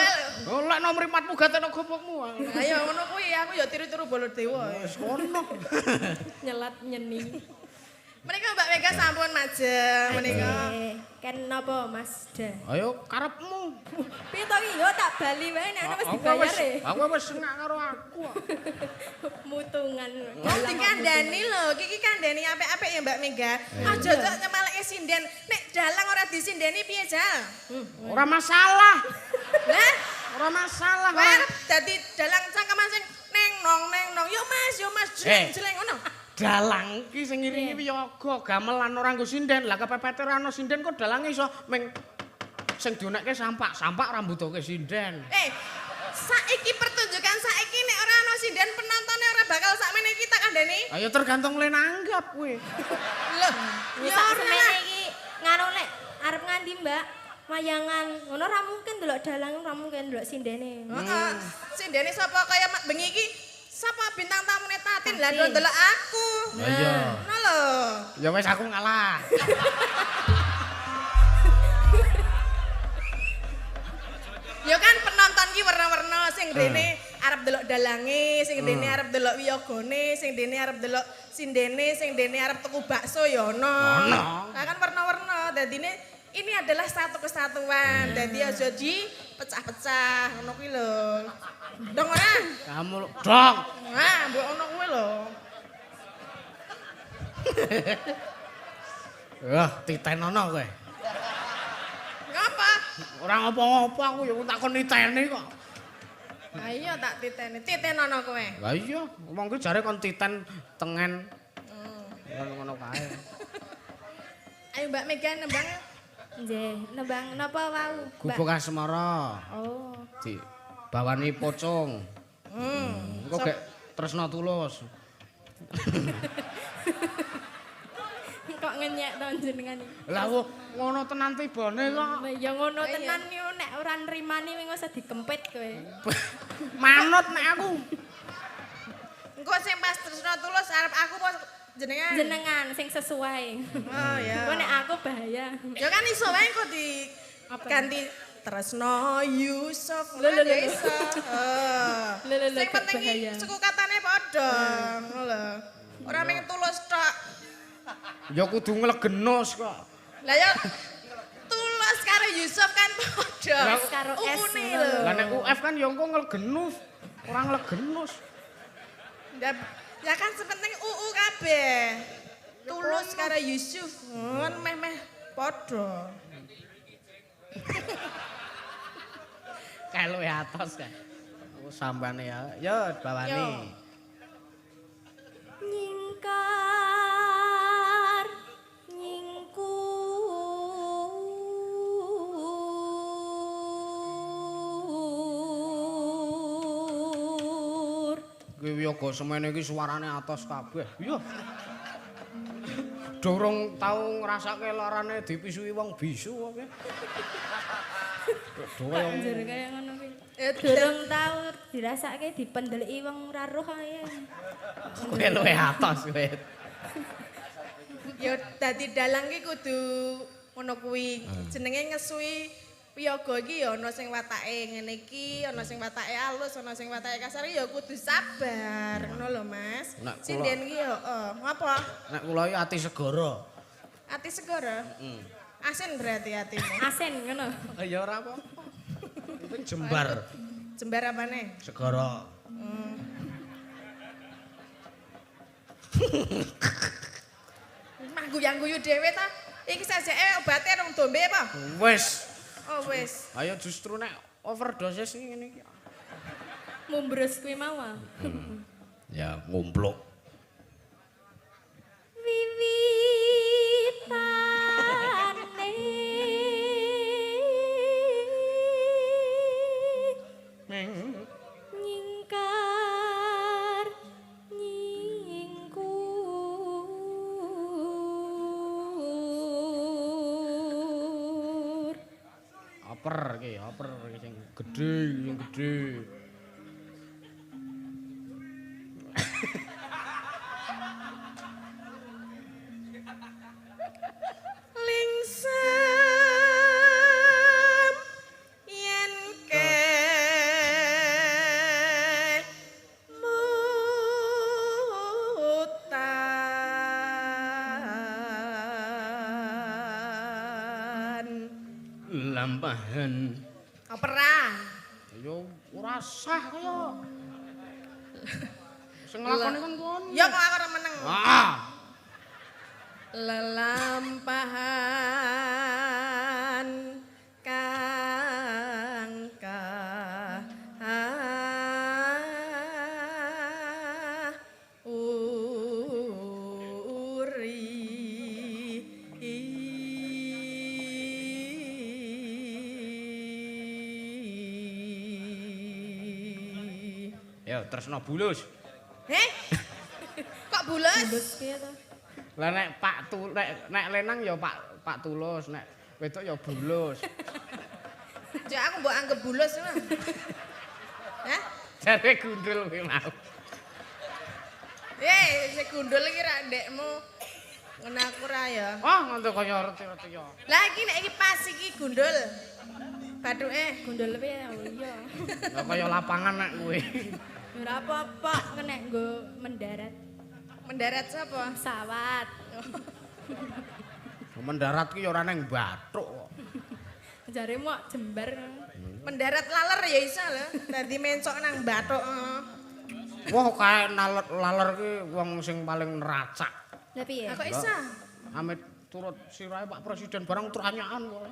Lek nomor 4mu gatekno gobokmu. Ayo ngono kuwi aku ya tiru-tiru bola dewa. Wis kono. Nyelat nyeni. Menika Mbak Mega sampun majeng menika. Ken napa Mas Da? Ayo karepmu. Piye to iki yo tak bali wae nek ana wis dibayar e. Aku wis enak karo aku. Mutungan. Oh dikandani lho, iki kandani apik-apik ya Mbak Mega. Aja kok nyemaleke sinden. Nek dalang ora disindeni piye, Jal? Ora masalah. Lah, Ora masalah. kowe arep dadi dalang cangkeman sing neng nong. Yo Mas, jeleng ngono. Dalang iki sing ngiringi wiyaga, gamelan ora nggo sinden. Lah kepepete ora ana sinden kok dalange iso ming sing dionekke sampak rambutoke sinden. Saiki pertunjukan saiki nek ora ana sinden penontonnya ora bakal sakmene iki tak kandhani. Ayo tergantung le nanggap kowe. Lho, Wis ya sak ora semene lah. iki nganu lek arep nganti Mbak wayangan ngono ora mungkin delok dalang ora mungkin delok sindene. Heeh. Sindene sapa kaya bengi iki? Sapa bintang tamune Tatin? Lah Tatin. ndelok aku. Lah iya. Ngono lho. Ya wis aku ngalah. Ya kan penonton ki werna-werna sing rene arep delok dalange, sing rene arep delok wiyagane, sing rene arep delok sindene, sing rene arep tuku bakso ya ono. Ono. Nah kan warna-warna. Dadine ini adalah satu kesatuan. Dadi aja dipecah-pecah ngono kuwi lho. Dong ora? Kamu dong. Nah, mbok ono kuwi lho. Wah, titenono kowe. Ngapa? Ora ngopo-ngopo aku ya takon niteni kok. Lah iya tak titeni. Titenono kowe. Lah iya, wong ki jare kon titen tengen. Ngono kae. Ayo Mbak Mega nembang. Nggih, nembang napa wau? Mbak? Gubuk asmara. Oh. Di bawani pocong. Engko gek tresno tulus. Kok ngenyek to jenengan iki. Lah ngono tenan tibane kok. Ya ngono tenan yo nek ora nrimani wing usah dikempit kowe. Manut nek aku. Engko sing pas tresno tulus arep aku apa jenengan? Jenengan sing sesuai. Oh ya. Kok nek aku bahaya. Ya kan iso wae kok di Apa? ganti Tresno Yusuf Lho, lho, lho. ya iso. Lho, lho, lho, Sing gak penting bahaya. suku katane padha. Ngono lho. Ora mung tulus tok. Ya kudu nglegenos kok. Lah ya tulus karo Yusuf kan padha. S karo S Ukune ngono lho. Lah nek UF kan ya engko nglegenus. Ora nglegenus. Ya kan sepenting UU kabeh. Tulus karo Yusuf. Kan meh-meh padha. Kaluwe atos kan. Oh sambane ya. Ya bawani. Yo. Nyingkar nyingkur. Kuwi yoga semene iki suarane atos kabeh. Iya. Dorong tau ngrasake larane dipisui wong bisu kok. Banjur kaya ngono kuwi. Ya, Durung tau dirasake dipendeliki wong ora roh ae. Kowe luwe atos kowe. Ya dadi dalang ki kudu ngono kuwi. Jenenge ngesui piyaga iki ya ana sing watake ngene iki, ana sing watake alus, ana sing watake kasar ya kudu sabar. Ngono lho, Mas. Nek kula- Sinden ki ya ngapa? Nek kula iki ati segara. Ati segara. Asin berarti atimu. Asen ngono. Ya ora apa-apa. Penting jembar Jembar apane? segara. Mah guyang-guyu dhewe ta. Iki sajake obate rong dombe apa? Wis. Oh wis. Ayo justru nek overdosis ngene iki. Mumbres kuwi mau. Ah. Ya ngumpluk. Wiwitane nyingkar nyingkur. Oper iki sing gedhe. Lingsem yen ke mutan Lampahan. opera Yo ora sah kaya. Sing nglakoni kan kon. ya kok aku ora meneng Ah. lelampahan kang Ya tresno bulus. Heh? Kok bules? Bulus piye to? Lah nek nek lenang ya Pak Tulus, nek wedok ya bulus. Cek aku mbok anggap bules ngono. Hah? Jare gundul kuwi mau. Sing gundul iki ra ndekmu. Ngono aku ra ya. Oh, nganti kaya reti-reti ya. Lah iki nek iki pas iki gundul. Bathuke Gundul piye? Oh iya. Ya kaya lapangan nek kuwi. Ora apa-apa kena nggo mendarat mendarat sapa? pesawat. Mendarat ki ya ora nang Bathuk kok. Jare mok jembar. Mendarat laler ya iso lho. Dadi mencok nang Bathuk. Wah, kae laler ki wong sing paling neracak. Lah piye? Kok iso? Amit turut sirahe Pak Presiden barang teranyaan kok.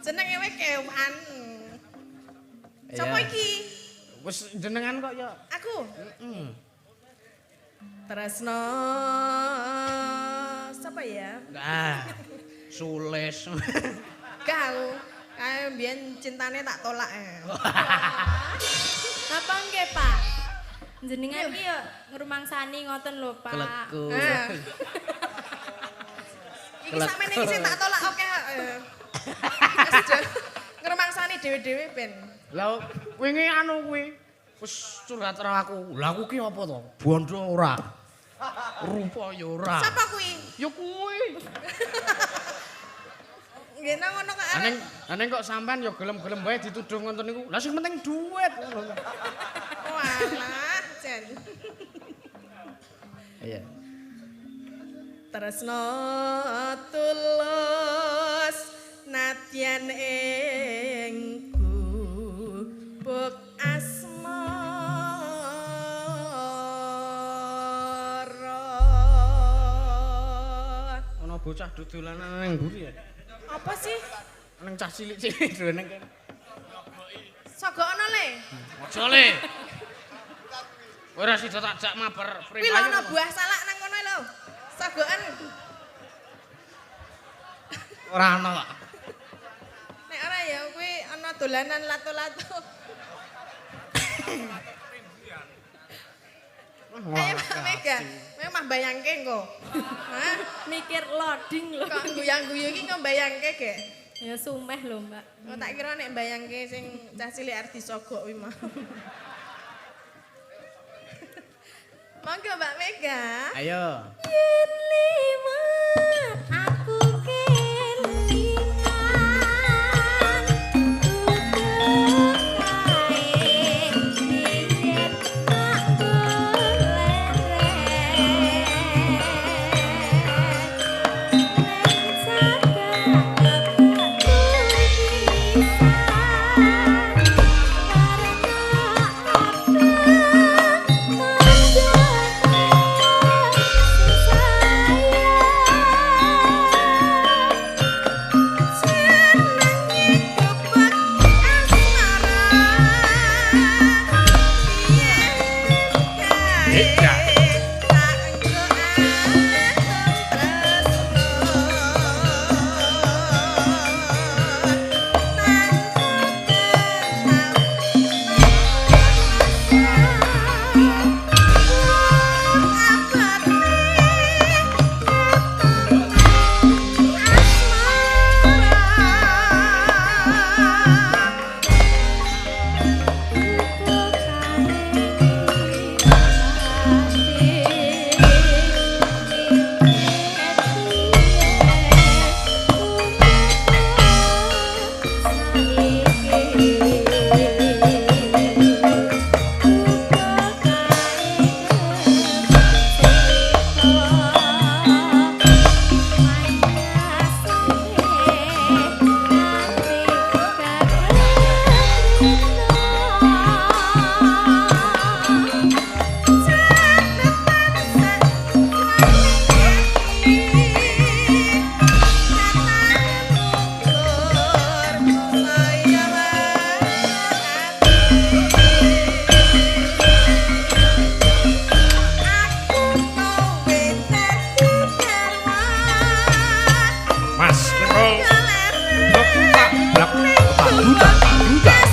Jenenge wae kewan. Sopo Iya. iki? Wis jenengan kok ya. Aku. Tresno sapa ya? Nah, sules. Kau. Kae mbiyen cintane tak tolak. Napa nggih, Pak? Jenengan ki ya ngrumangsani ngoten lho, Pak. Keleku. Iki sakmene iki sing tak tolak oke. Ngrumangsani dhewe-dhewe ben. Lah wingi anu kuwi wis curhat karo aku. Lah aku ki apa to? Bondo ora. Rupa ya ora. Sapa kuwi? Ya kuwi. Nggih nang ngono kok. Aneng kok sampean ya gelem-gelem wae dituduh ngoten niku. Lah sing penting duit. Walah, Jen. Iya. Tresno tulus nadyan engku buk asmara. Ana bocah dodolanan ning mburi ya. Apa sih? Nang cah cilik-cilik dhewe nang kene. Sogokno le. Aja le. Ora sida tak jak mabar Kuwi lho ana buah salak nang kono lho. Sogokan. Ora ana kok. Nek ora ya kuwi ana dolanan lato-lato. Ayo Mbak Mega, memang bayangke engko. Hah? Mikir loading lho. Kok guyang-guyu iki kok bayangke gek? Ya sumeh lho, Mbak. Kok tak kira nek bayangke sing cah cilik arep disogok kuwi mah. Monggo Mbak Mega. Ayo. Yen liwat aku kelingan tutuk kae biyen tak golek neng jagat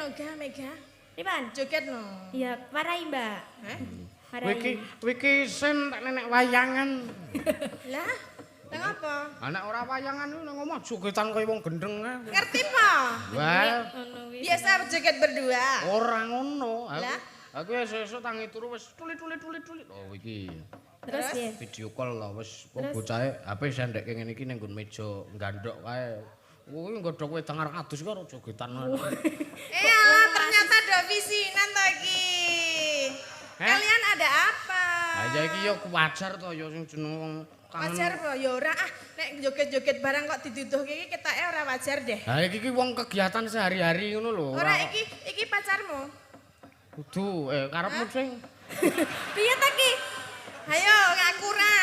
yoga Mega. Ripan? Joget no. Iya, warai Mbak. Hah? Warai. Wiki sen tak nenek wayangan. Lah, nang apa? Anak ora wayangan ku nang omah jogetan kaya wong gendeng ae. Ngerti po? Wah, Ngono wis. Biasa joget berdua. ora ngono. Lah? Aku esuk-esuk tangi turu wis tulit. Oh iki. Terus piye? Video call lah wis kok Terus? bocahe HP sendekke ngene iki ning nggon meja gandok kae. Kuwi nggodhok wedang arek adus karo jogetan. Alah, ternyata ada visinan to iki. Kalian ada apa? Ha ya iki ya wajar to ya sing jeneng wong Wajar po, ya ora nek joget-joget barang kok diduduhke iki ketoke ora wajar deh. Ha iki wong kegiatan sehari-hari ngono lho. Ora iki pacarmu. Kudu karepmu sing Piye ta ki? Ayo ngaku ra.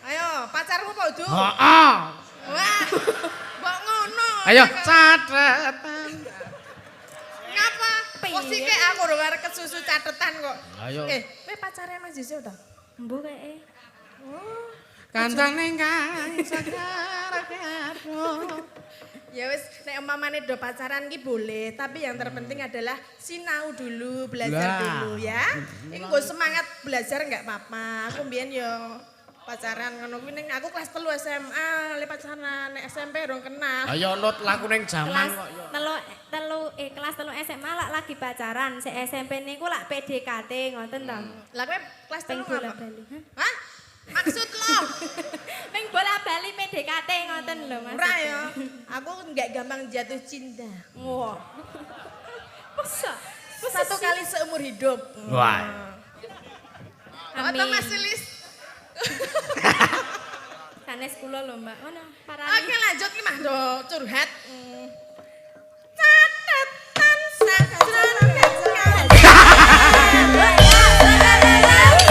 Ayo, pacarmu apa udu? Heeh. Wah. Mbok ngono. Ayo catetan. Ngapa? Piye? Posike aku ora arek kesusu catetan kok. Ayo. Kowe pacare Mas Yusuf to? Mbok kae. Oh. Kancane kang sakar-karo. Ya wis nek umpamane do pacaran ki boleh, tapi yang terpenting adalah sinau dulu, belajar dulu ya. Iki nggo semangat belajar enggak apa-apa. Aku mbiyen yo pacaran ngono kuwi ning aku kelas 3 SMA, le pacaran nek SMP rong kenal. Ayo nut laku ning jaman Kelas kok yo. kelas 3 SMA lak lagi pacaran, si SMP niku lak PDKT ngoten to. Lah kowe kelas 3 Ping ngapa? bola-bali. Hah? Hah? Maksud lo? Ping bola-bali PDKT ngoten lho Mas. Ora ya. Aku enggak gampang jatuh cinta. Wah. Masa? Satu kali seumur hidup. Wah. Atau Mas Lilis? Sanes kula lho Mbak. Ngono, parane. Oke lanjut ki mah do curhat. Catatan sakjane. Ayo mana hati.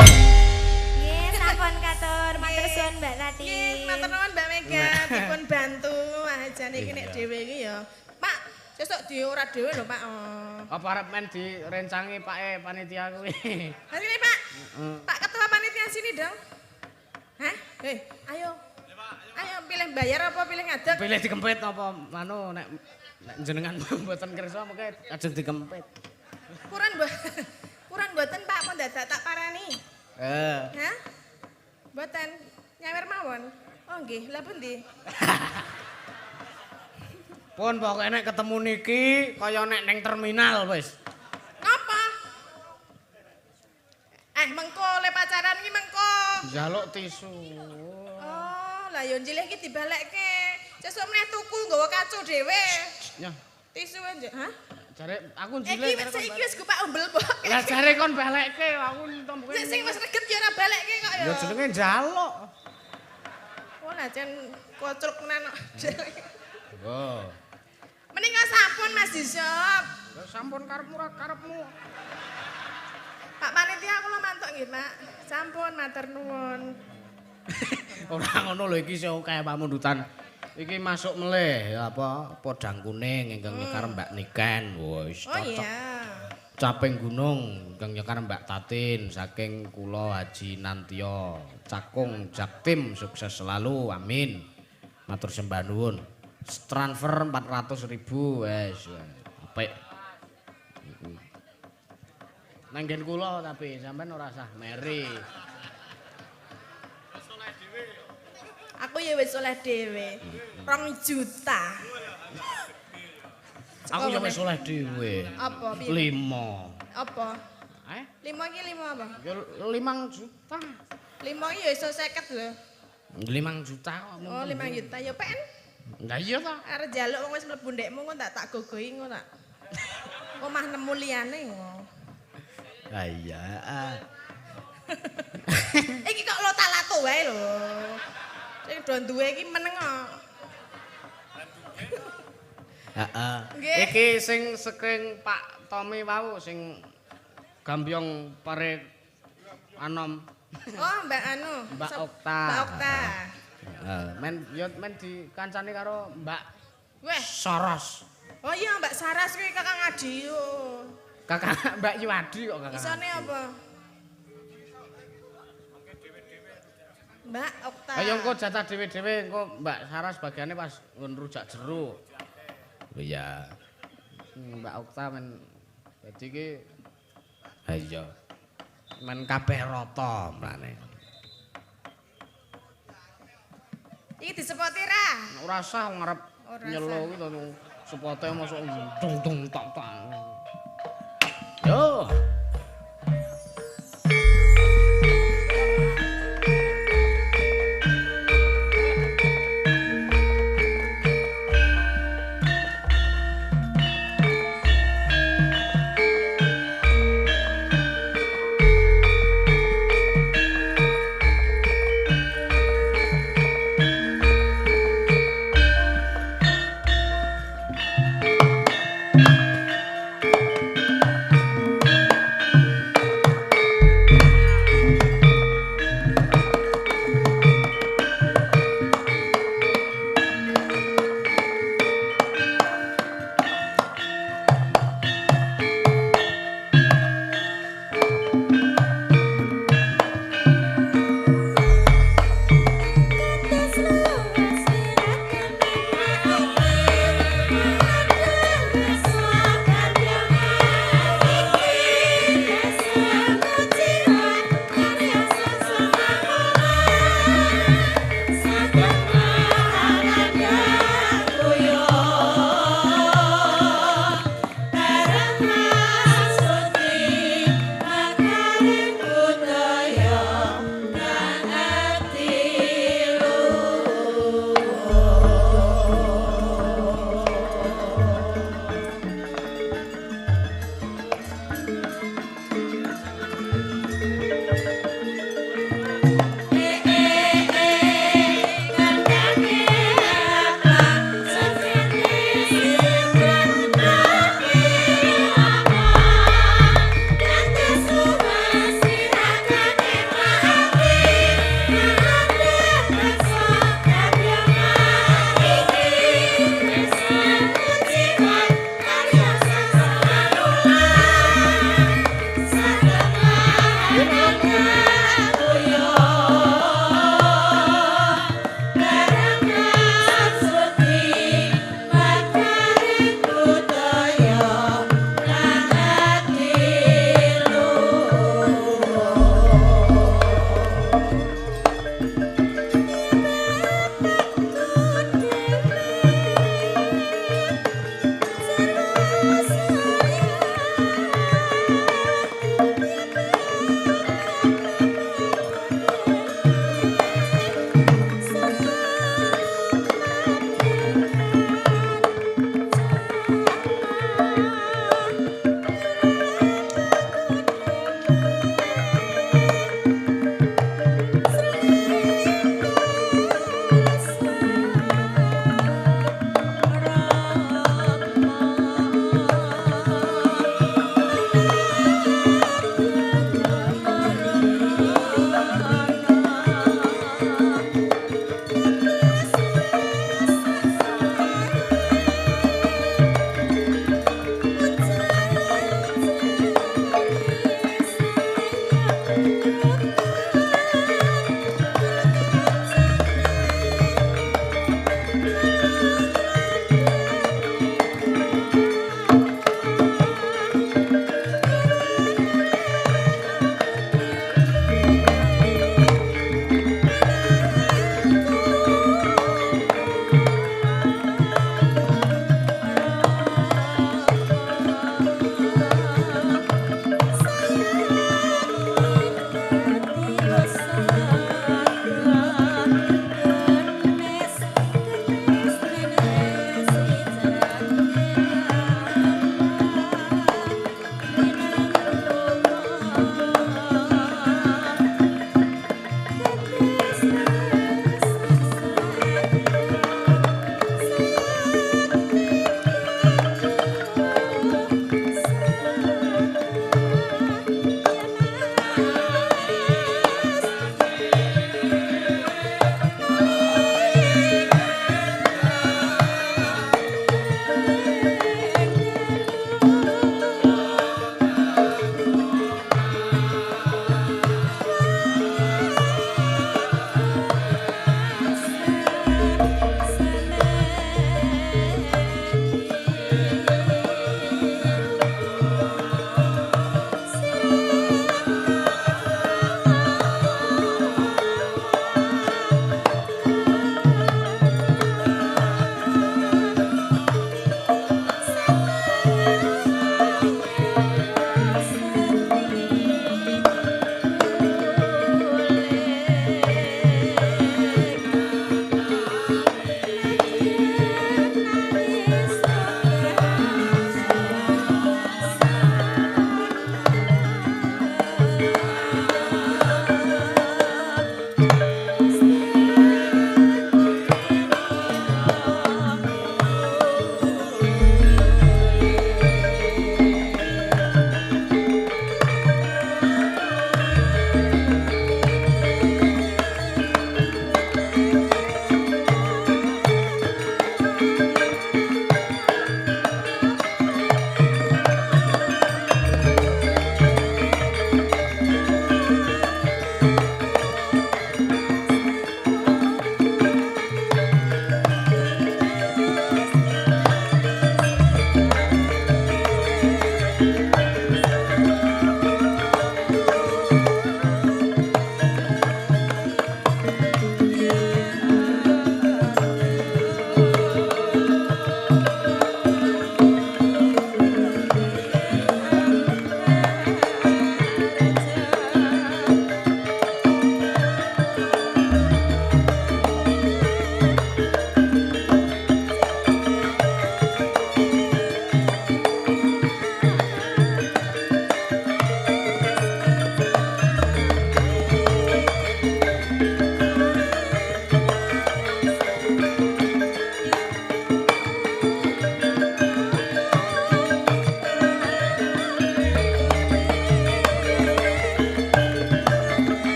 Nggih, sampun katur. Matur suwun Mbak Tati. Nggih, matur nuwun Mbak Mega dipun bantu. Wah, jane iki nek dhewe iki ya. Pak, sesuk di ora dhewe lho, Pak. Oh. Apa arep men direncangi Pake panitia kuwi? Sini, Pak. Pak Ketua Panitia sini dong. Hah? Hei, ayo. Ayo pilih bayar apa pilih ngadeg? Pilih dikempit apa anu nek jenengan mboten kersa mengke ajeng dikempit. Kurang mboten Pak, pun dadak tak parani. Hah? Mboten nyawer mawon. Oh nggih, lha pundi? Pun pokoke nek ketemu niki kaya nek ning terminal wis. Napa? Mengko le pacaran iki mengko. Njaluk tisu. Oh, lah yo njilih iki dibalekke. Sesuk meneh tuku nggawa kacu dhewe. Ya, Tisu aja. Hah? jare aku njilih. Iki wis iki wis gupak umbel kok. Lah jare kon balekke aku tomboke. Sing wis reget ya ora balekke kok ya. Ya jenenge njaluk. Oh, lah jan kocruk tenan kok. Oh. Menika sampun Mas Yusuf. Ya sampun karepmu ra karepmu. Pak Panitia kula mantuk nggih, Pak. Sampun matur nuwun. Ora ngono lho iki sing akeh pamundutan. Iki masuk melih apa podang kuning ingkang nyekar Mbak Niken. Wis Oh cocok. iya. Caping Gunung ingkang nyekar Mbak Tatin saking kula Haji Nantio. Cakung Jaktim sukses selalu. Amin. Matur sembah nuwun. Transfer 400.000 wis. Apik. Nang nggen kula tapi sampean ora usah meri. Aku ya wis oleh dhewe. 2 juta. Aku ya wis oleh dhewe. Apa piye? 5. Apa? 5 iki 5 apa? Ya 5 juta. 5 iki ya iso 50 lho. 5 juta kok. Oh, 5 juta ya pen. Lah iya ta. Arep njaluk wong wis mlebu ndekmu kok tak gogohi ngono tak. Omah nemu liyane ngono. Lah iya. Iki kok lo talato wae lho. Sing do duwe iki meneng kok. Heeh. Nggih. Iki sing saking Pak Tommy wau sing Gambyong pare anom Oh, Mbak anu. Mbak Okta. Mbak Okta. Men dikancani karo Mbak Weh, Soros. oh iya Mbak Saras kuwi Kakang Adio. Kakak Mbak Yuwadi kok kakak. Isone apa? Mbak Okta. Ayo engko jatah dhewe-dhewe engko Mbak Saras bagiane pas ngun rujak jeruk. Oh iya. Mbak Okta men dadi ki Ha iya. men kabeh rata mrane. Iki disepoti ra? Ora usah ngarep Ora nyelo usah. kuwi to sepote mosok dung dung tak tak. Yo.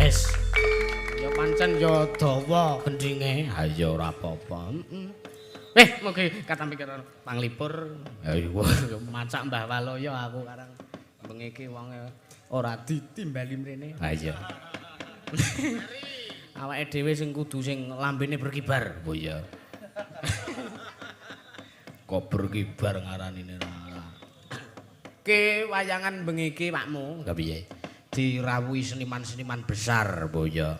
Wes. Ya pancen ya dawa gendhinge. Ha ya ora apa-apa. Mugi katampi karo panglipur. Ayo macak Mbah Waloya aku karang bengi iki wong ora ditimbali mrene. Ha iya. Awake dhewe sing kudu sing lambene berkibar. Oh iya. Kok berkibar ngaranine ora. Ki wayangan bengi iki Pakmu, lha piye? Dirawuhi seniman-seniman besar, oh iya.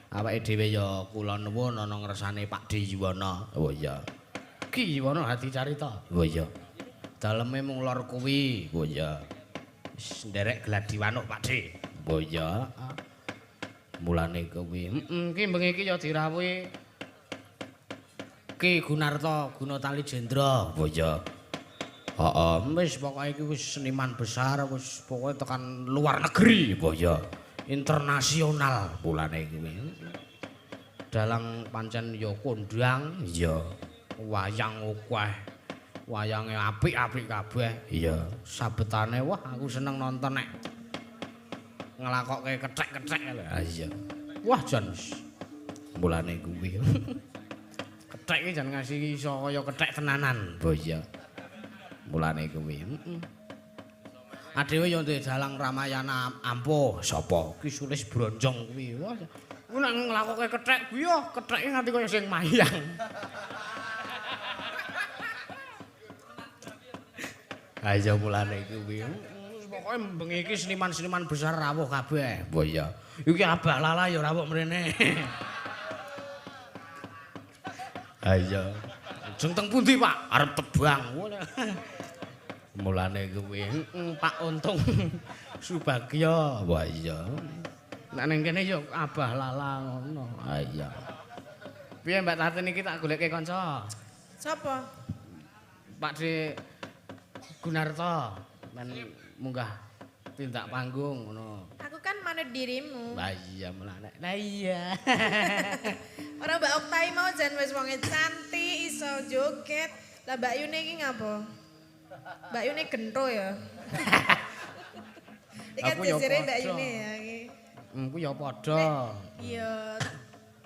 Awake dhewe ya kula nuwun ana ngersane Pak D Yuwana. Oh iya. Ki Yuwana hati carita. Oh iya. Daleme mung lor kuwi. Oh iya. Wis nderek gladiwanuk Pak D. Oh iya. Mulane kuwi. Ki bengi iki ya dirawuhi Ki Gunarto Gunatali Jendra. Oh iya. Heeh, wis pokoke iki wis seniman besar, wis pokoke tekan luar negeri, oh ya. Internasional bulane kuwi. Dalang pancen ya kondang, iya. Wayang akeh. Wayange apik-apik kabeh. Iya, sabetane wah aku seneng nonton nek nglakokke kethek-kethek lho. Ah iya. Wah jan bulane kuwi. Kethek iki jan ngasih iso kaya kethek tenanan. Oh iya. Mulane kuwi. Adewe ya ndek dalang Ramayana ampuh sapa? Ki Sulis Bronjong kuwi. Wah, ku nek nglakokke kethek kuwi ya ketheke nganti kaya sing mayang. Ha iya mulane kuwi. Pokoke bengi iki seniman-seniman besar rawuh kabeh. Oh iya. Iki Abah Lala ya rawuh mrene. Ha iya. Jeng teng pundi, Pak? Arep tebang. Mulane kuwi Pak Untung Subagya. Wah iya. Nek ning kene ya Abah Lala ngono. Ha iya. Piye Mbak Tatin iki tak goleke kanca? Sapa? Pak D Gunarto men munggah tindak panggung ngono. Aku kan manut dirimu. Lah iya mulane. Lah iya. Ora Mbak Oktai mau jan wis wonge cantik, iso joget. Lah Mbak Yune iki ngapa? Mbak Yune gento ya. Iki kan jejere Mbak Yune ya iki. Ku ya padha. Iya.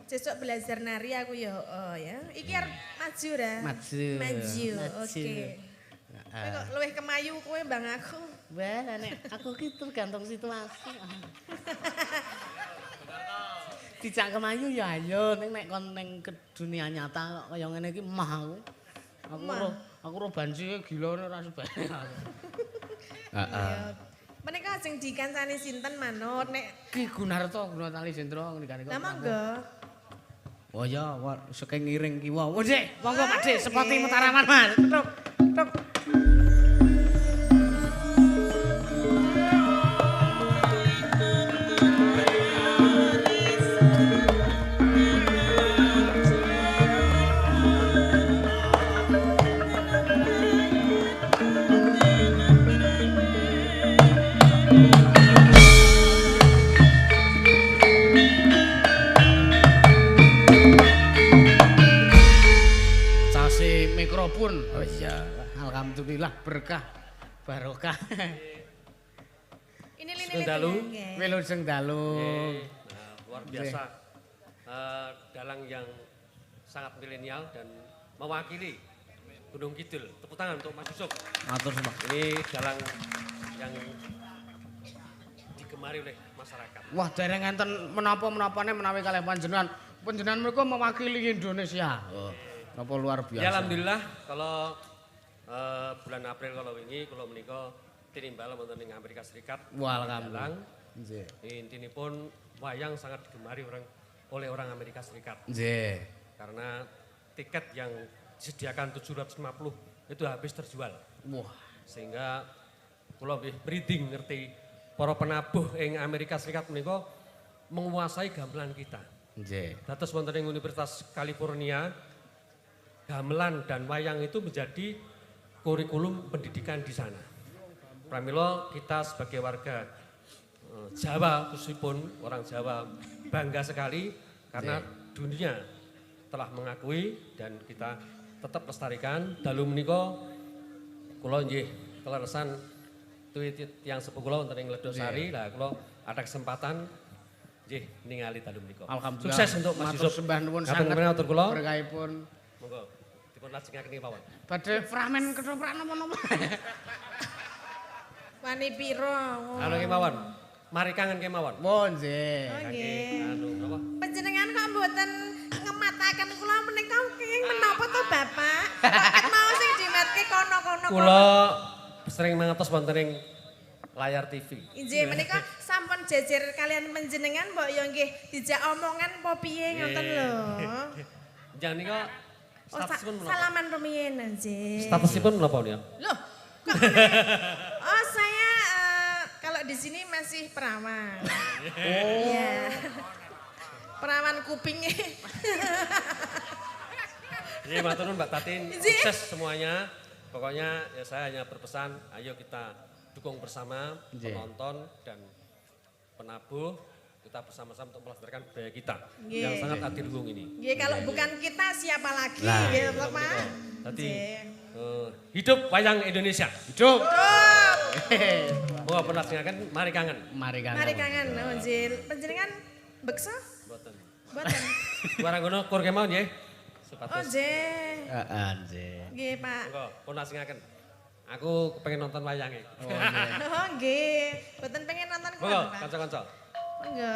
Sesuk belajar nari aku ya oh ya. Iki arep maju ra? Maju. Maju. Oke. Kowe kok luwih kemayu kowe Bang aku. Wah, nek aku ki tergantung situasi. Dijak kemayu ya ayo, ning nek kon ning ke dunia nyata kok kaya ngene iki mah aku. Aku ro banci gila ora sebane. Heeh. Menika sing dikancani sinten manut nek Ki Gunarto Gunatali Jendra ngendikane kok. Lah monggo. Oh ya, saking ngiring kiwa. Wes, monggo Pak D, sepoti Mataraman Mas. Tuk. Tuk. Mikrofon. Oh iya, alhamdulillah berkah barokah. Ini lini Dalu. Wilujeng dalu. Luar biasa. Dalang yang sangat milenial dan mewakili Gunung Kidul. Tepuk tangan untuk Mas Yusuf. Matur suwun. Ini dalang yang digemari oleh masyarakat. Wah, dereng enten menapa-menapane menawi kalih panjenengan. Panjenengan menika mewakili Indonesia. Oh, napa luar biasa. Ya alhamdulillah kalau bulan April kalau wingi kula menika tinimbal wonten ing Amerika Serikat. Wah, alhamdulillah. Nggih. Intinipun wayang sangat digemari oleh orang Amerika Serikat. Nggih. Karena tiket yang disediakan 750 itu habis terjual. Wah, Sehingga kula nggih breeding ngerti para penabuh ing Amerika Serikat menika menguasai gamelan kita. nggih. Dados wonten ing Universitas California gamelan dan wayang itu menjadi kurikulum pendidikan di sana. Pramila kita sebagai warga Jawa khususipun orang Jawa bangga sekali karena dunia telah mengakui dan kita tetap lestarikan. Dalu menika kula nggih keleresan yang sepuh kula wonten ing Ledosari. Lah kula ada kesempatan nggih ningali dalu menika. Alhamdulillah. Sukses untuk Mas Matur Yusuf. sembah nuwun Ngatur sanget. nuwun atur kula. Berkahipun Monggo dipun lajengaken kemawon. badhe framen ketoprak napa-napa. Wani piro? Anu kemawon. Mari kangen kemawon. Mohon nggih. Oh Kangge nggih. anu napa? Panjenengan kok mboten ngemataken kula menika kenging menapa to Bapak? Paket mau sing dimatke kono-kono. Kula sering mangertos wonten ing layar TV. Injih menika sampun jejer kalian panjenengan mbok ya nggih dijak omongan apa piye ngoten lho. Jangan nika Oh, statusipun menapa? salaman rumiyin nggih. Statusipun menapa niku? Loh. Oh, saya kalau di sini masih perawan. Oh. Iya. Perawan kuping. Jadi matur nuwun Mbak Tatin, Injih. sukses semuanya. Pokoknya ya saya hanya berpesan, ayo kita dukung bersama Injih. penonton dan penabuh. Kita bersama-sama untuk melestarikan budaya kita Injih. yang sangat adiluhung ini. Nggih, kalau bukan kita siapa lagi Nah, gitu loh, Pak. Tadi Injih. hidup wayang Indonesia. Hidup. Mau pun lajengaken mari kangen. Mari kangen. Mari kangen, oh, Jil. Panjenengan beksa? Mboten. Boten. Warang ngono kur kemawon nggih. Oh, Supados. Jil. Heeh, nggih. Nggih, Pak. Monggo pun lajengaken. Aku kepengen nonton wayange. Oh, nggih. Oh, nggih. Boten pengen nonton Monggo kula, Pak. kanca-kanca. Monggo.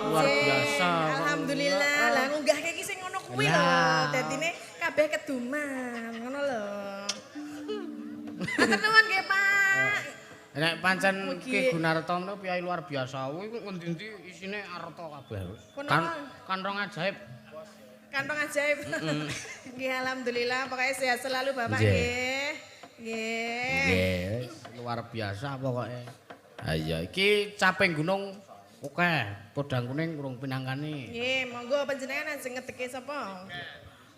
Luar biasa. Alhamdulillah. Lah ngunggahke iki sing ngono kuwi lho. Lah. Dadine kabeh keduman, ngono lho. Matur nuwun nggih, Pak. Nek pancen Mugi. Ki Gunarto menika piyai luar biasa. Kuwi ngendi-endi isine arta kabeh. Kono Kan wae. kantong ajaib. Kantong ajaib. Nggih, alhamdulillah. Pokoknya sehat selalu Bapak Nggih. nggih. Nggih, luar biasa pokoke. Ha iya, iki caping gunung oke, podang kuning urung pinangkani. Nggih, monggo panjenengan ajeng ngedeke sapa?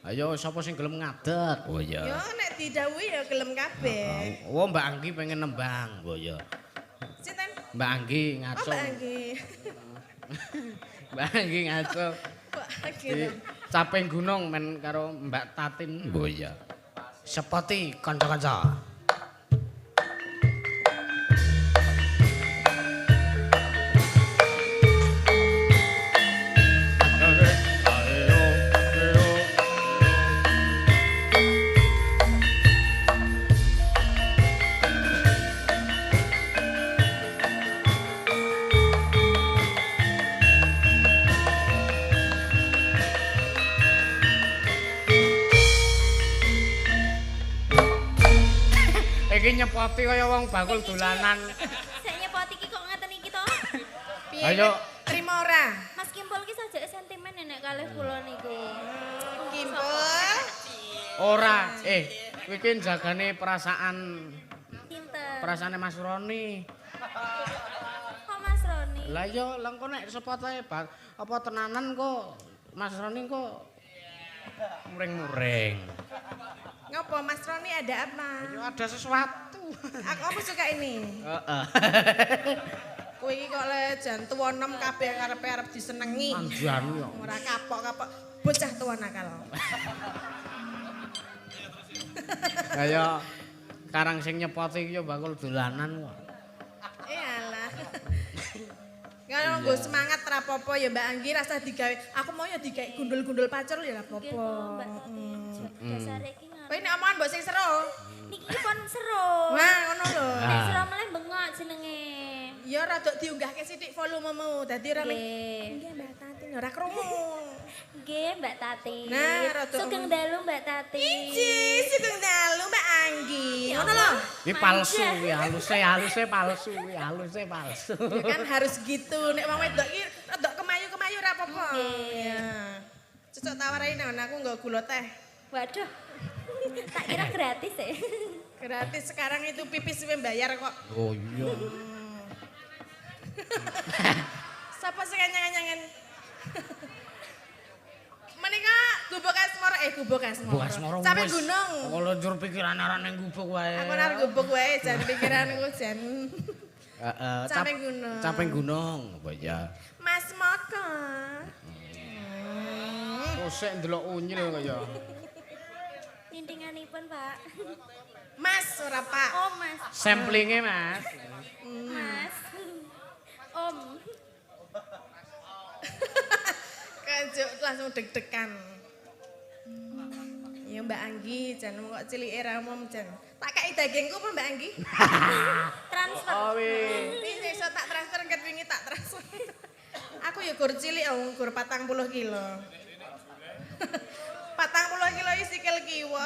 Ayo sapa sing gelem ngadeg? Oh iya. Yo nek didhawuhi ya gelem kabeh. Oh, Mbak Anggi pengen nembang. Oh iya. Sinten? Mbak Anggi Oh, ngaco. Mbak Anggi. Mbak Anggi ngaco. Mbak Anggi. Di caping gunung men karo Mbak Tatin. Oh iya. Seperti kanca-kanca. Iki nyepoti kaya wong bakul dolanan. Saya nyepoti iki kok ngeten iki to? Piye? Ayo. Terima ora? Mas Kimpul ki sajake sentimen nek kalih kula niku. Kimpul. Ora, kowe iki jagane perasaan Pinter. perasaane Mas Roni. Kok Mas Roni? Lah ya lengko nek sepote apa tenanan kok Mas Roni kok muring-muring. Ngopo Mas Roni ada apa? Ya ada sesuatu. Aku suka ini. Heeh. Kowe iki kok le jan tuwa enem kabeh karepe arep disenengi. Anjan yo. Ora kapok-kapok bocah tuwa nakal. Lah ya karang sing nyepoti iki yo bakul dolanan kok. Iyalah. Kalau nggo semangat rapopo ya Mbak Anggi rasa digawe. Aku mau ya digawe gundul-gundul pacul ya rapopo. Nggih kok Mbak Tati. Dasare iki Kowe nek omongan mbok sing seru. niki pun seru. Wah, ngono lho. Nek seru meleh bengok jenenge. Ya rada diunggahke sithik volumemu. Dadi ora mek Nggih. nggih Mbak Tati ora krungu. Nggih, Mbak Tati. Nah, rada Sugeng dalu Mbak Tati. Iji, sugeng dalu Mbak Anggi. Ngono lho. Iki palsu kuwi haluse palsu kuwi haluse palsu. Ya kan harus gitu. Nek wong wedok iki rada kemayu-kemayu ora apa-apa. Nggih. Ya. Cocok tawarai nang aku nggo gula teh. Waduh. Tak kira gratis ya. Gratis sekarang itu pipis wis bayar kok. Oh iya. Sapa sing nyang-nyangen? Menika gubuk asmara gubuk asmara. Gubuk asmara Sampai wis. gunung. Kalau njur pikiran arah nang gubuk wae. Aku nang gubuk wae jan pikiranku jan. Heeh, Capek gunung. Capek gunung. Apa ya? Mas Moko. Kosek ndelok unyil kaya. Nintinganipun, Pak. Mas ora Pak. Oh, Mas. Samplinge, Mas. Mas. Om. Kanjuk langsung deg-degan. Ya Mbak Anggi, jan kok cilike ramom jan. Tak kei dagingku apa Mbak Anggi? Transfer. Oh, wih. Ini iso tak transfer ket wingi tak transfer. Aku ya gur cilik gur 40 kilo. 40 kilo isi sikil kiwa.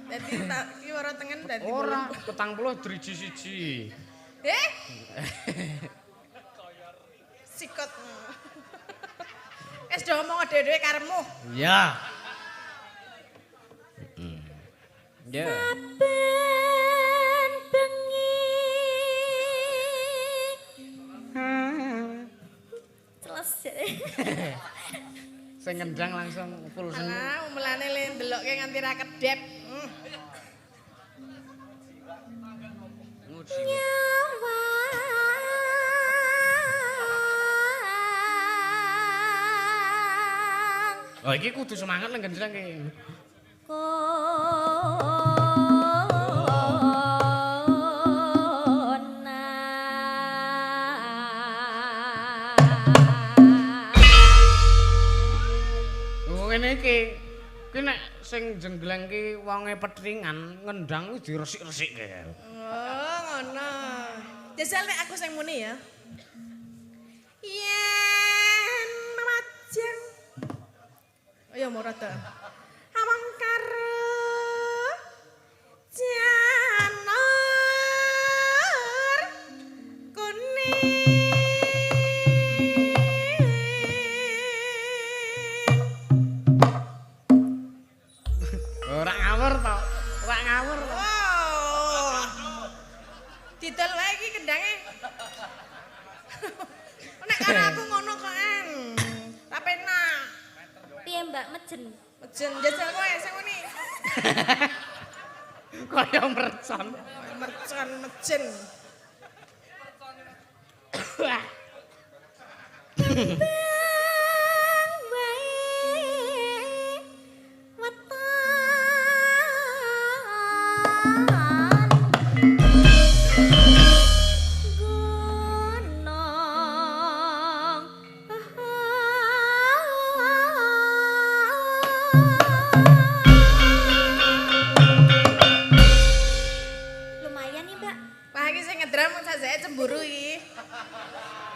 Dadi tak kiwara tengen dadi Ora, 40 driji siji. Sikot. Es do ngomong dhewe karepmu. Ya. Ya. Ben bengi. Selesai. Sing ngendang langsung full seni. Alah, mulane le ndelokke nganti ra kedep. Nyawa. Oh, iki kudu semangat nang gendang iki. Oh, ngene iki. Ki nek sing jenggleng ki wonge petringan, ngendang kuwi diresik-resikke. Oh, ngono. Jajal nek aku sing muni ya. Yen majeng. Ayo murah ta. Awang karo janur kuning. Ora ngawur to. Ora ngawur to. Oh. Didol wae iki kendange. Nek karo aku ngono kok en. Ra penak. Piye Mbak Mejen? Mejen jajal kowe sing muni. Kaya mercon. Mercon mejen. Bang wae wetan gunung lumayan nih Mbak. Wah iki sing ngedram sajake cemburu iki.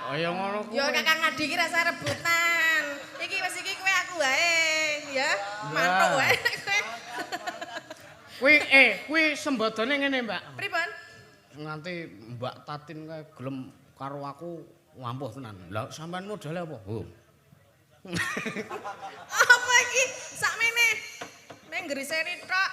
Kaya ngono kuwi. Yo Kakang Adi iki rasa rebutan. Iki wis iki kowe aku wae, ya. Mantuk wae kowe. Kuwi sembadane ngene, Mbak. Pripun? Nganti Mbak Tatin kae gelem karo aku wampuh tenan. Lah sampean modale apa? Oh. Apa iki? Sakmene. Ning ngriseni tok.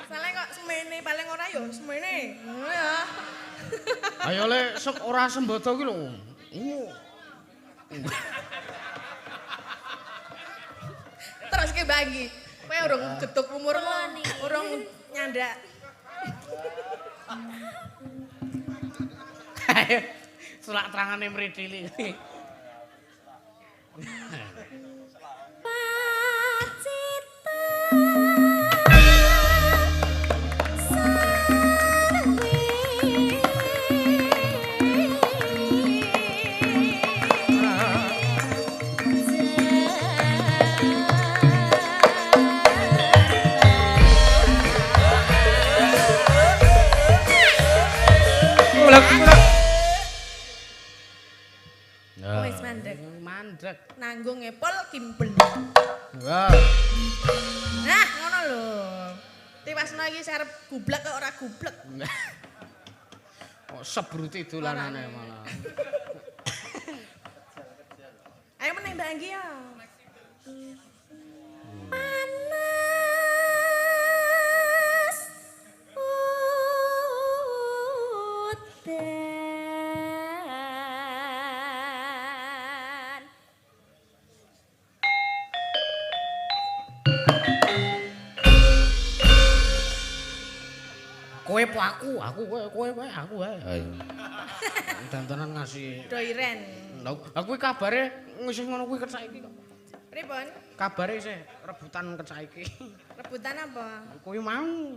Soale kok semene paling ora yo semene. Ngono ya. Ayo le ora sembodo ki lho. Terus ke bagi. Kowe urung geduk umurmu, urung nyandak. Ayo sulak terangane mridili. Wis mandek. Mandek. Nanggung epol kimpel. Wah. Nah, ngono lho. Tiwasno iki arep gublek kok ora gublek. Kok sebruti dolanane malah. Ayo meneh Mbak Anggi ya. Panas udan. Kowe po aku kowe aku wae. Ayo. Dantenan ngasih. Doiren. Aku kabare wis ngono kuwi ket saiki kok. Pripun? Kabare isih rebutan ket saiki. Rebutan apa? Kowe mau.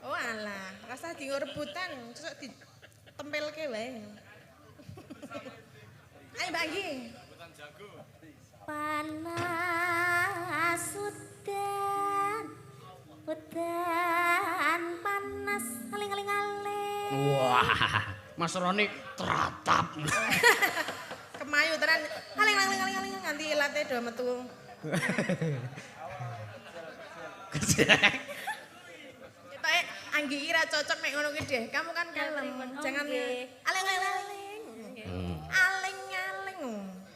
Oh alah, rasa di rebutan, sesuk ditempelke wae. Ayo Mbak Anggi. Panas udan. Udan panas aling-aling-aling. Wah, Mas Roni teratap. Kemayu tenan. Aling nganti ilate do metu. Ketoke Anggi iki ra cocok nek ngono ki deh. Kamu kan kalem. Jangan aling-aling. Aling-aling.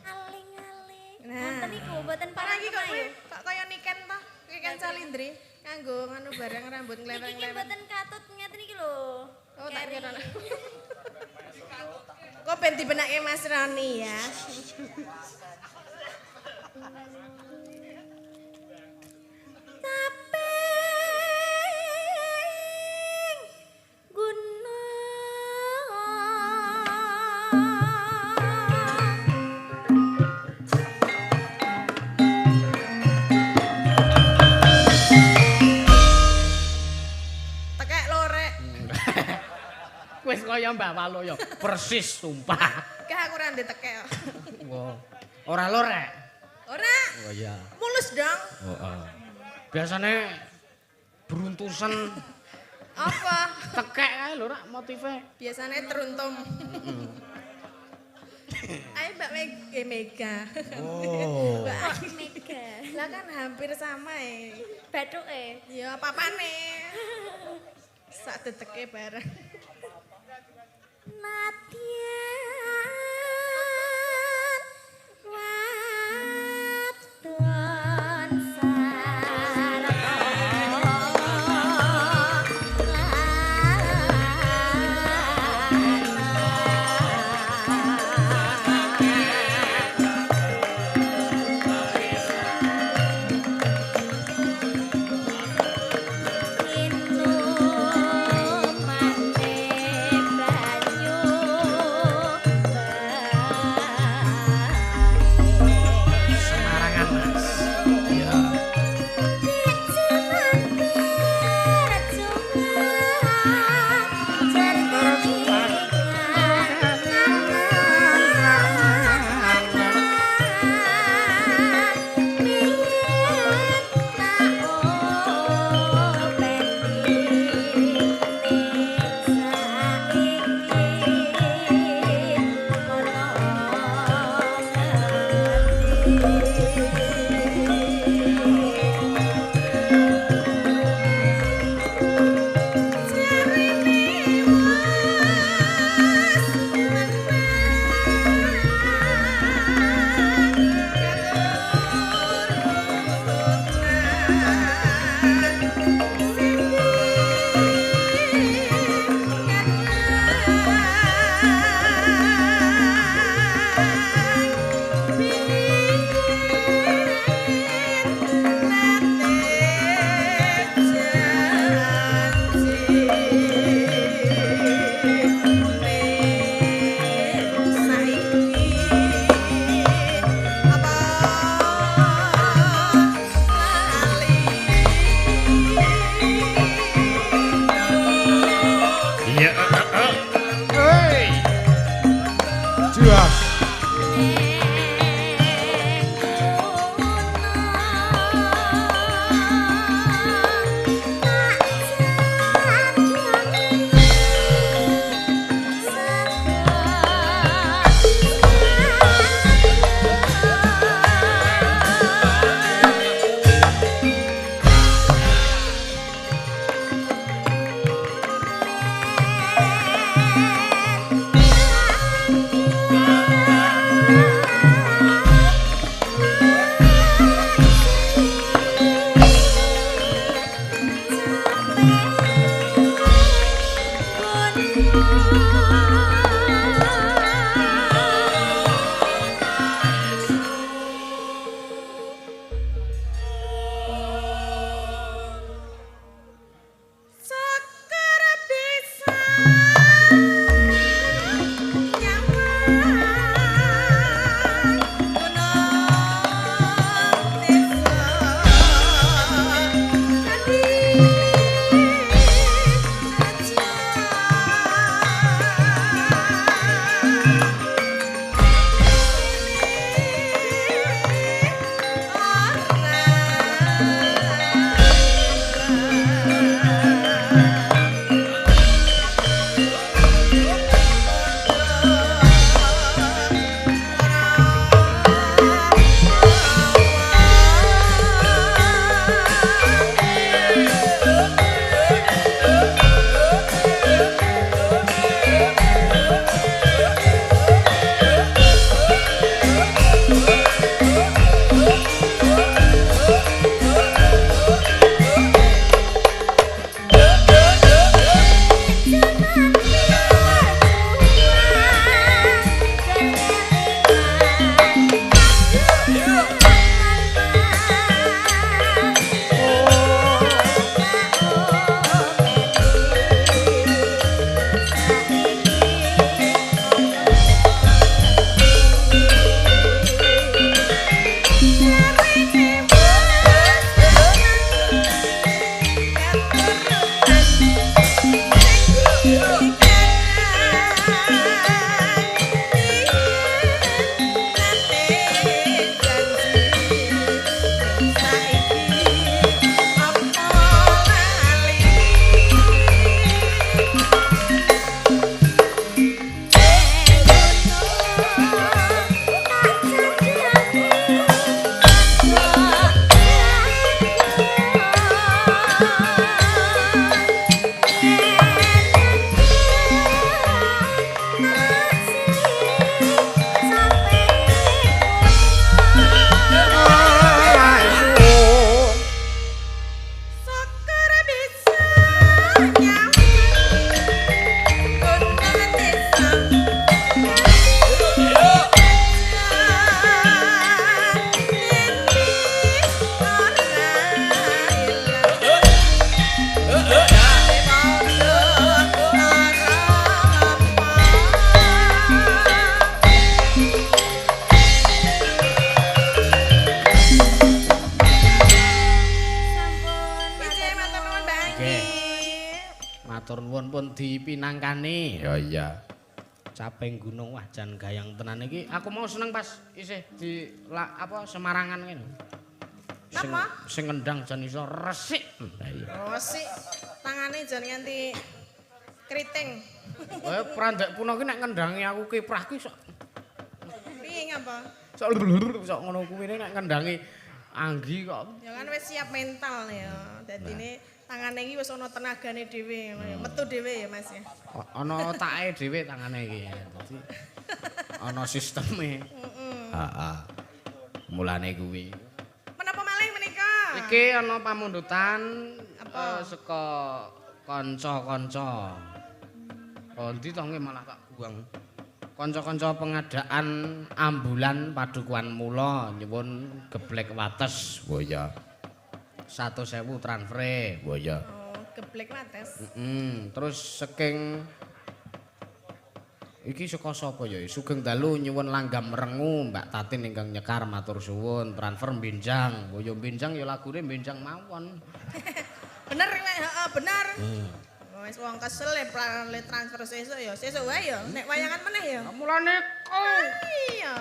Aling-aling. Nah. Wonten iku mboten Para iki kok Kemayu. kok kaya niken to. Niken Salindri kanggo nganu barang rambut Niki ki ngleweng-leweng. mboten katut ngeten iki lho. Oh, tak Keri. kira. Kok ben dibenake Mas Roni ya. Saping gunung. Tekek lorek. Wis kaya Mbak Walo ya, persis sumpah. Kah aku ra tekek kok. Wah. Ora lorek. Ora. Oh iya. Mulus dong. Heeh. Biasane beruntusan Apa? tekek kae lho rak motive. Biasanya teruntum. Ayo Mbak Mega. Oh. Mbak Mega. lah kan hampir sama ya. Bathuke. Ya apa-apane. Sak deteke bareng. Nadyan wadon sarana Innu mande banyu matur nuwun pun dipinangkani. Ya iya. Caping gunung wah jan gayang tenan iki. Aku mau seneng pas isih di Semarangan ngene. Napa? Sing ngendang jan iso resik. Lah iya. Oh sik, tangane jan nganti keriting. Prandek puno ki nek ngendangi aku kiprah ki sok Piye ngapa? sok ngono kuwi nek ngendangi Anggi kok. Ya kan wis siap mental ya. Dadine tangane iki wis ana tenagane dhewe, metu dhewe ya Mas ya. Ana take dhewe tangane iki. Dadi ana sisteme. Heeh. Mulane kuwi. Menapa malih menika? Iki ana pamundutan Apa? saka kanca-kanca. Oh, ndi to malah tak buang. Kanca-kanca pengadaan ambulan padukuhan mula nyuwun geblek wates. Oh iya. 100.000 transfere. Oh iya. Oh, geblek wates. Terus saking iki saka sapa ya? Sugeng dalu nyuwun langgam rengu Mbak Tatin ingkang nyekar matur suwun transfer benjang. Oh ya benjang ya lagune benjang mawon. Bener heeh bener. Wis wong kesel le transfer sesuk ya. Sesuk wae ya nek wayangan meneh ya. Mulane kok. Iya.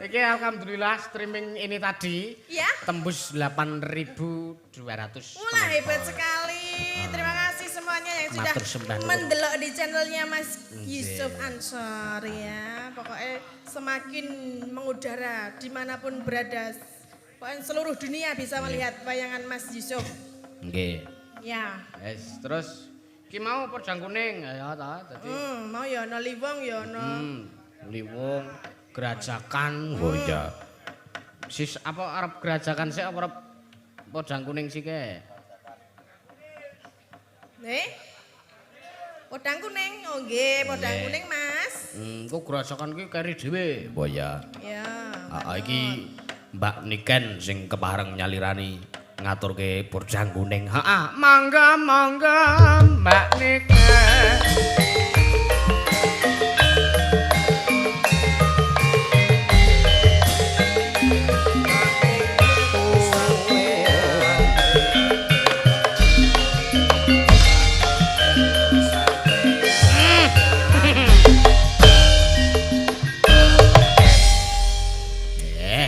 Iki alhamdulillah streaming ini tadi Ya. tembus 8.200. Wah hebat sekali. Terima kasih semuanya yang sudah Matur sembah nuwun. mendelok di channelnya Mas Yusuf Ansor ya. Pokoknya semakin mengudara dimanapun berada. Pokoknya seluruh dunia bisa melihat wayangan Mas Yusuf. Nggih. Ya. Yes, terus iki mau podang kuning ya ta dadi. Mau ya ana liwong ya ana. Liwong gerajakan. Oh iya. Sis apa arep gerajakan sik apa arep podang kuning sik ke? Podang kuning. Oh nggih, podang kuning Mas. Kok gerajakan ki keri dhewe. Oh iya. Ya. Iki Mbak Niken sing kepareng nyalirani ngaturke podang kuning. Heeh, mangga Mbak Niken.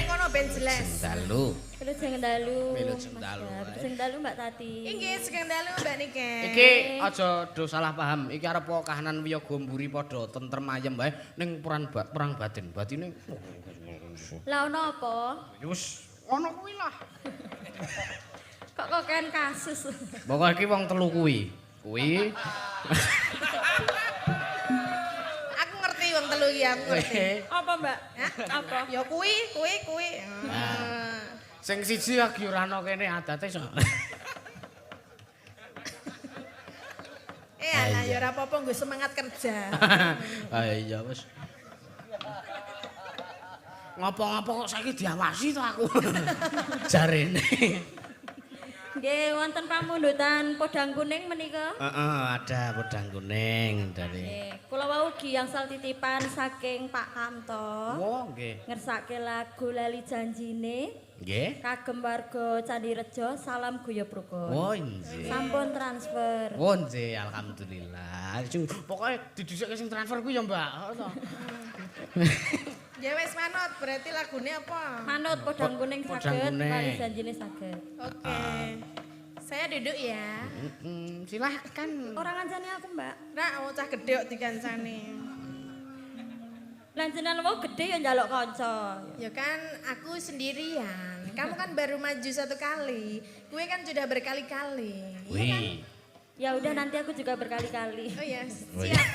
Kono ben jelas. Dalu. Terus sing dalu. Milut sing dalu. Sing dalu Mbak Tati. Inggih sekeng dalu Mbak Niken. Iki aja do salah paham. Iki arep kahanan wiyaga mburi padha tentrem ayem wae ning perang batin. Batine Lah ono apa? ya wis ono kuwi lah. Kok kan kasus. Pokoke iki wong telu kuwi. Kuwi Aku ngerti wong telu iki aku ngerti. Apa Mbak? Apa? Ya kuwi. sing siji lagi ora ana kene adate so. Alah ya ora apa-apa nggo semangat kerja. Ah iya wis. Ngopo-ngopo kok saiki diawasi to aku. Jarene. Nggih wonten pamundutan podang kuning menika. Heeh, ada podang kuning dari. Nggih, kula wau ugi angsal titipan saking Pak Kamto. Oh, nggih. Ngersake lagu Lali Janjine. Nggih. Kagem warga Candirejo salam guyub rukun. Oh, nggih. Sampun transfer. Oh, nggih, alhamdulillah. Pokoke didhisike sing transfer kuwi ya, Mbak. Ya wis manut, berarti lagune apa? Manut podang kuning Podang saged, kuning. Lali Janjine saged. Oke. Saya duduk ya. Silahkan. Orang ngancani aku, Mbak. Nak cah gedhe kok dikancani. Lan jenengan wau gedhe ya njaluk kanca. Ya kan aku sendirian. Kamu kan baru maju satu kali. Gue kan sudah berkali-kali. Iya kan? Wih. Ya udah nanti aku juga berkali-kali. Oh ya, siap.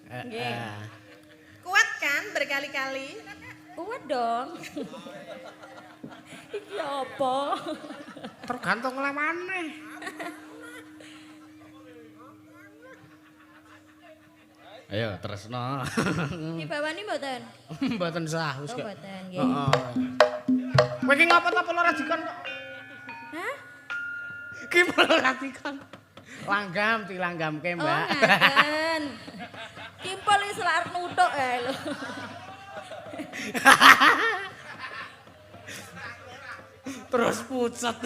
Nggih. Kuat kan berkali-kali? Kuat dong. Iki apa? Tergantung lawane. Ayo tresno. Dibawani mboten? Mboten sah wis Oh, kok. mboten nggih. Heeh. Kowe iki ngapa ta ora dikon kok? Hah? Ki ora dikon. Langgam dilanggamke, Oh, Mbak. ngaten. Kimpul iki selak nuthuk ae lho. Terus pucet.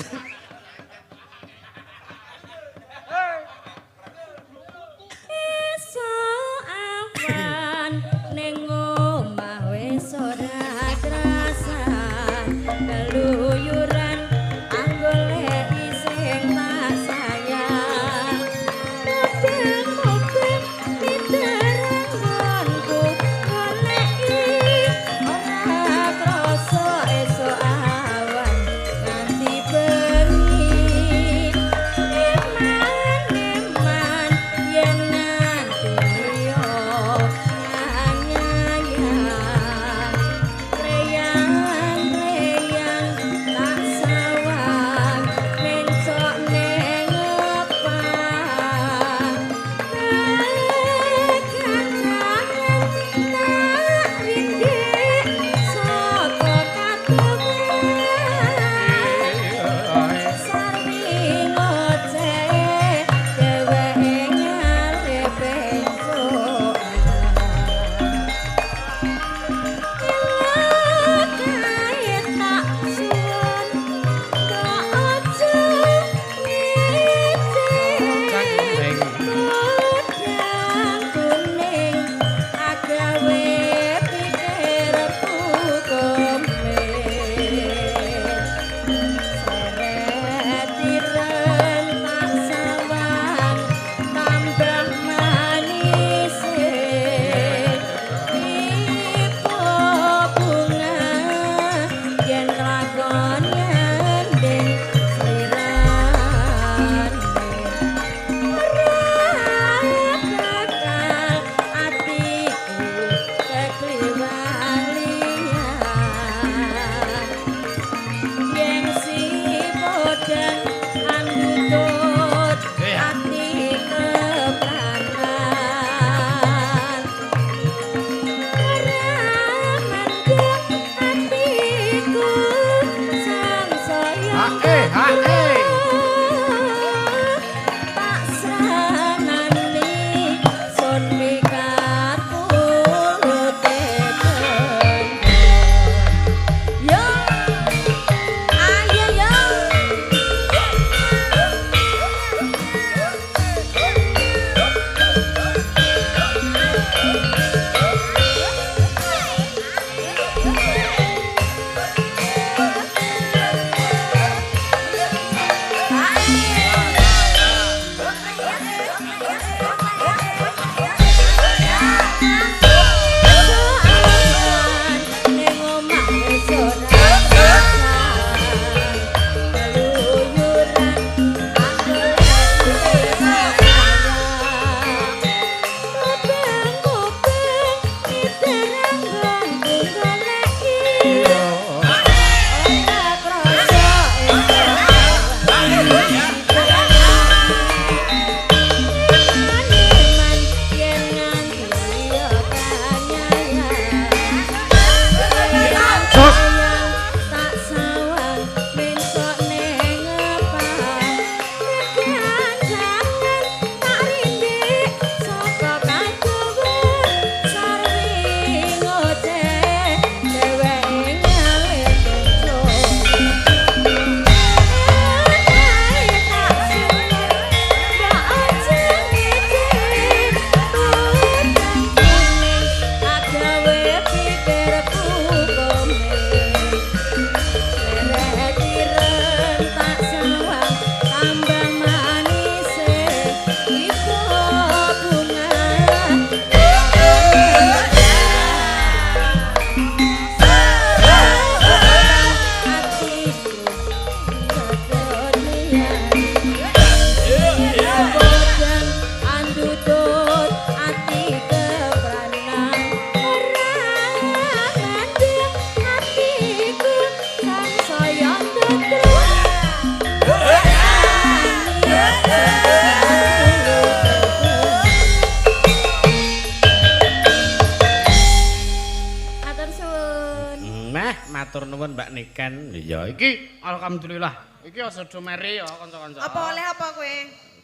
matur nuwun Mbak Niken. Ya iki alhamdulillah. Iki aja do meri ya kanca-kanca. Apa oleh apa kowe?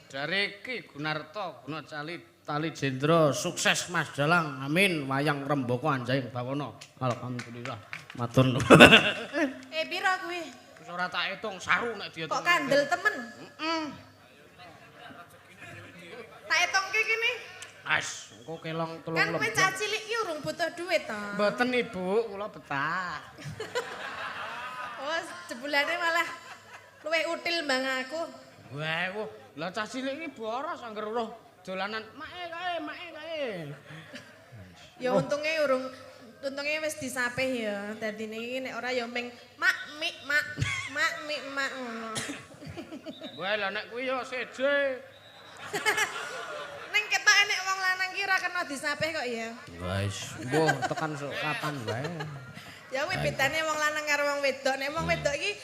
Dari Ki Gunarto, Guna Tali Jendra, sukses Mas Dalang. Amin. Wayang Rembaka Anjaying Bawana. Alhamdulillah. Matur nuwun. Pira kuwi? Wis ora tak hitung saru nek diitung. Kok kandel temen? Tak hitungke kene. As, engko kelong telung Kan kowe lembar. cah cilik ki urung butuh duit to. Mboten Ibu, kula betah. Oh, jebulane malah luwih util mbang aku. Wah, lah cah cilik iki boros angger weruh dolanan. Make kae. Ya untunge wis disapih ya. Dadine iki nek ora ya ming mak mik mak ngono. Wah, lah nek kuwi ya seje. Ning ketok enek wong lanang ki ora kena disapih kok ya. Wis, mbuh tekan kapan wae. Ya kuwi bedane wong lanang karo wong wedok. Nek wong wedok iki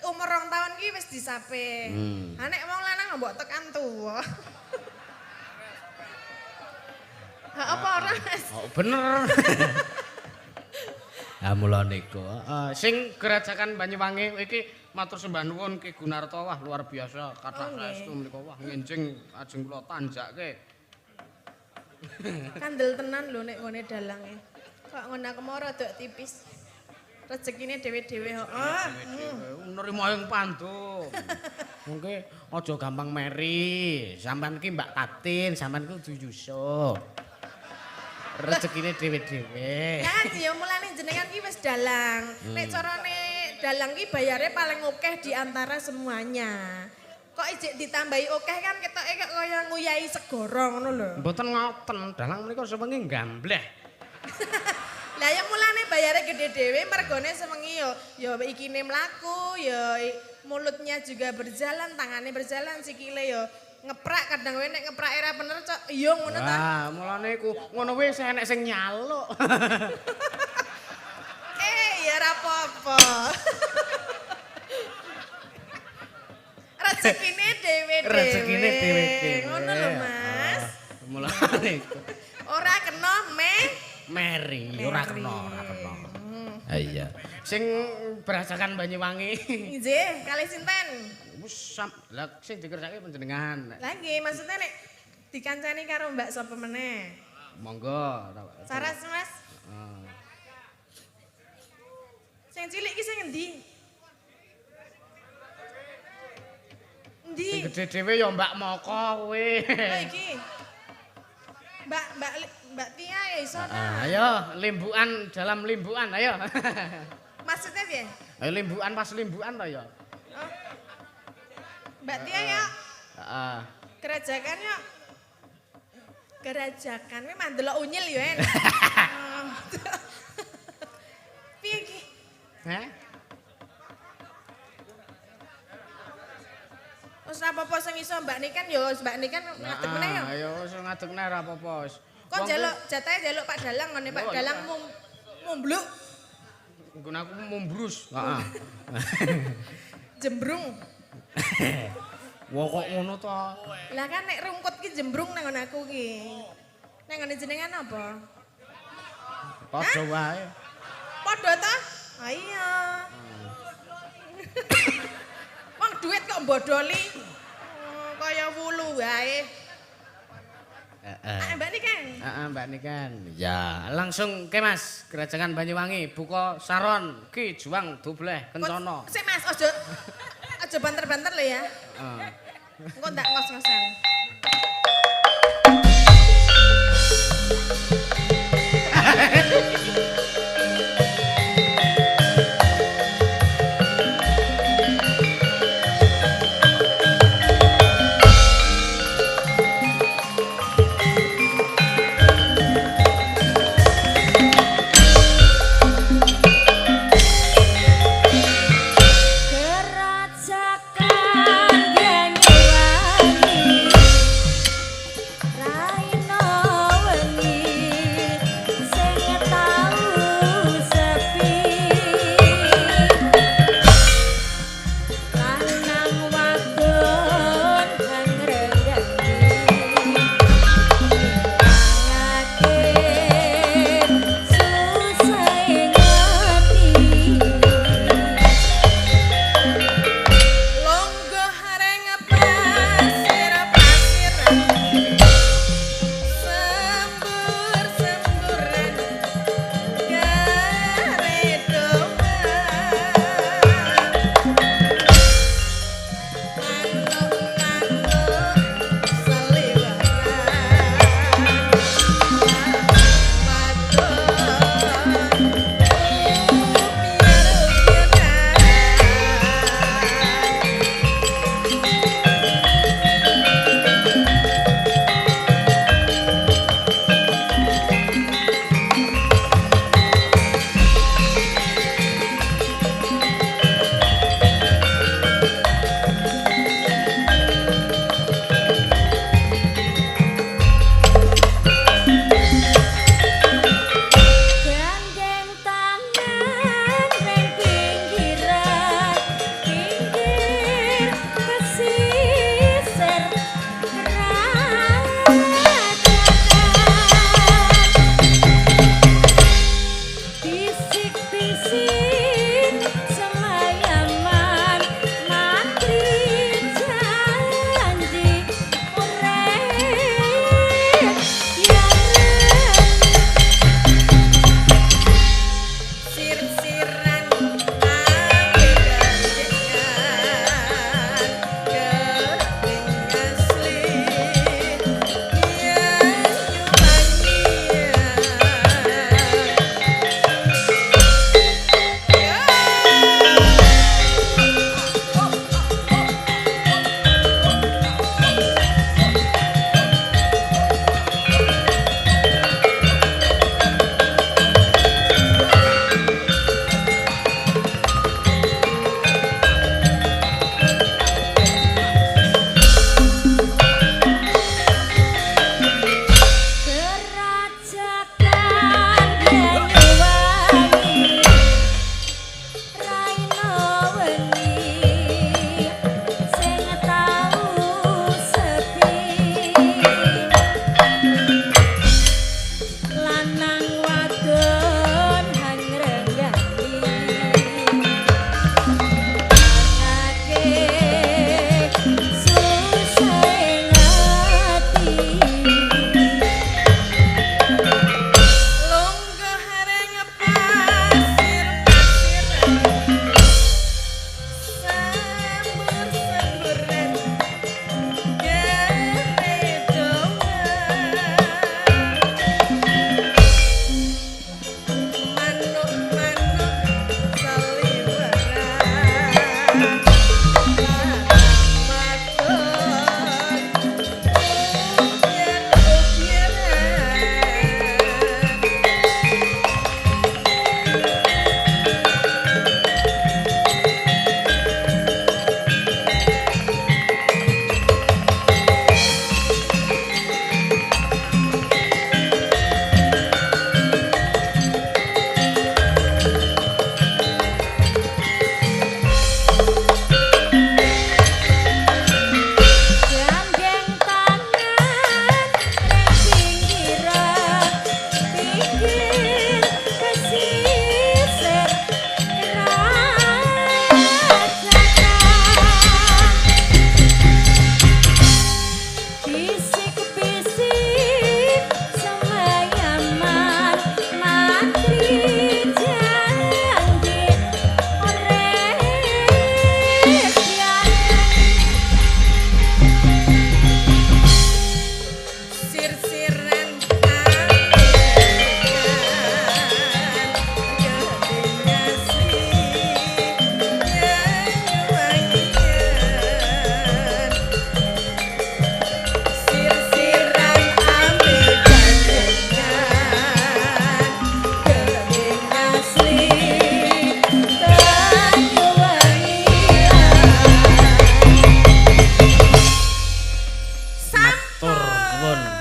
umur 2 tahun ki wis disapih. Ha nek wong lanang mbok tekan tuwa. Ha apa ora? Oh, bener. Ya mula niku. Sing Gerajakan Banyuwangi iki matur sembah nuwun Ki Gunarto wah luar biasa kathah saestu menika wah ngenjing ajeng kula tanjakke. Kandel tenan lho nek ngene dalange. Kok ngono kemara dok tipis. Rezekine dhewe-dhewe kok. Nerima ing pandu. Mengke aja gampang meri. Sampeyan ki Mbak Tatin, sampeyan ku kudu yusuk. Rezekine dhewe-dhewe. Kan ya mulane jenengan ki wis dalang. Nek carane dalang ki bayare paling akeh di antara semuanya. Kok ijik ditambahi akeh kan ketoke kok kaya nguyahi segara ngono lho. Mboten ngoten, dalang menika sewengi gambleh. Lah ya mulane bayare gede dhewe mergone sewengi ya ikine mlaku, ya mulutnya juga berjalan, tangannya berjalan, sikile ya ngeprak kadang wae nek ngeprak era bener cok iya ngono ta. Wah, mulane iku ngono wis enek sing nyaluk. Ya ora apa-apa. Rezekine dhewe-dhewe. Rezekine dhewe-dhewe. Ngono lho, Mas. Mulane iku. Ora kena Meri, ora kena. Iya. Sing Berajakan Banyuwangi. Nggih, kalih sinten? Wis lah sing dikersake panjenengan. Lah nggih, maksudnya nek dikancani karo Mbak sapa meneh? Monggo. Saras, Mas. Sing cilik ki sing endi? Endi? Sing gedhe dhewe ya Mbak Moko kuwi. Oh iki. Mbak Tia ya iso ta? Ayo, limbukan dalam limbukan, ayo. Maksudnya piye? Ayo limbukan pas limbukan to ya. Oh. Mbak Tia ya. Heeh. Gerajakan ya. Gerajakan kuwi mandelok unyil ya en. Piye iki? Heh? Wis ora apa-apa sing iso Mbak Niken ya Mbak Niken ngadeg meneh ya. Ayo sing ngadeg meneh ora apa-apa wis. Kok njaluk jatahe njaluk Pak Dalang ngene Pak Dalang mumbluk Nggon aku mumbrus. Heeh. jembrung. Wah kok ngono to? Lah kan nek rungkut ki jembrung nang nggon aku ki. Nang ngene jenengan apa? Padha wae. Padha ta? Ah iya. Wong duit kok bodoli. Kaya wulu wae. Mbak Niken. Heeh, Mbak Niken. Ya, langsung ke Mas, Gerajakan Banyuwangi buka saron Ki Juang Dobleh Kencana. Sik Mas, aja banter-banter lho ya. Heeh. Engko ndak ngos-ngosan. Raina wengi sing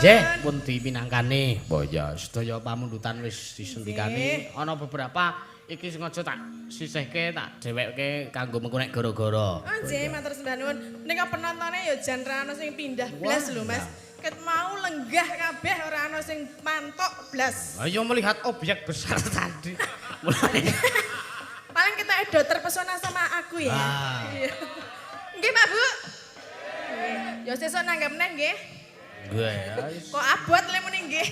Nggih, pun dipinangkani. Boyo sedaya pamundutan wis disendikani. Ana beberapa iki sengaja tak sisihke, tak dhewekke kanggo mengko nek gara-gara. Oh nggih, matur sembah nuwun. Nika penontone ya jan ra ana sing pindah blas lho, Mas. Ket mau lenggah kabeh ora ana sing mantok blas. Ayo melihat objek besar tadi. Mulai Paling kita edo terpesona sama aku ya. Iya. Nggih, Pak Bu. Nggih. Ya sesuk nanggap neh nggih. Nggih. Kok abot le muni nggih.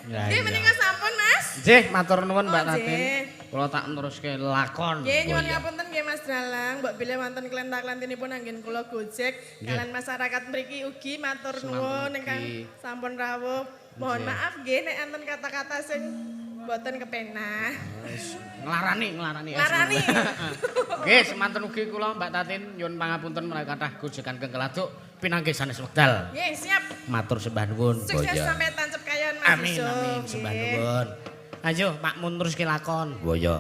Nggih menika sampun, Mas. Nggih, matur nuwun Mbak Oh, Tatin. nggih. Kula tak neruske lakon. Nggih, nyuwun ngapunten nggih Mas Dralang, mbok bilih wonten klenta-klentinipun anggen kula Gojek kalian masyarakat mriki ugi matur nuwun ingkang sampun rawuh. Mohon maaf nggih nek enten kata-kata sing mboten kepenah. Nglarani. Larani. Nggih, semanten ugi kula Mbak Tatin nyuwun pangapunten menawi kathah gojekan kengkeladuk pinanggih sanes wekdal. Nggih, siap. Matur sembah nuwun. Sukses Boyo. sampai tancep kayan Mas Amin, Yusuf. amin, sembah Nggih. nuwun. Ayo, Pak Mun teruske lakon. Boyo.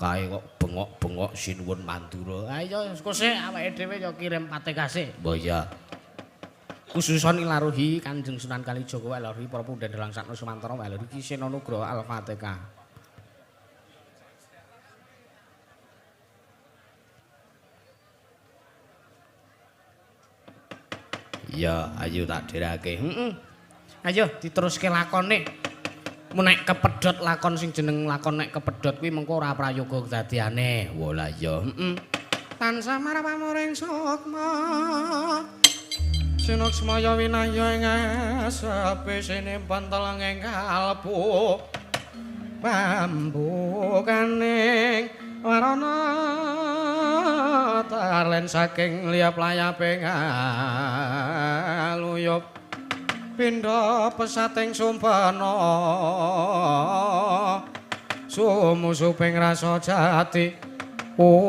Kae kok bengok-bengok sinuwun mandura. Ayo, kose awake dhewe yo kirim patekase. Boyo. Khususon ilaruhi Kanjeng Sunan Kalijaga ilaruhi para pundhen langsakna Sumantara ilaruhi Kisena Nugraha Al-Fatihah. Ya, ayo tak dherake. Ayo diteruske lakone. Mun nek kepedhot lakon sing jeneng lakon nek kepedhot kuwi mengko ora prayoga kedadiane. Wala ya. Tansah marpamuring sukma. Sinuksmaya winaya ing asepe sinimpen teleng ing kalbu. Pambukaning warana talen saking liap layape ngaluyup. Pindha pesating sumpena sumusuping rasa jati oh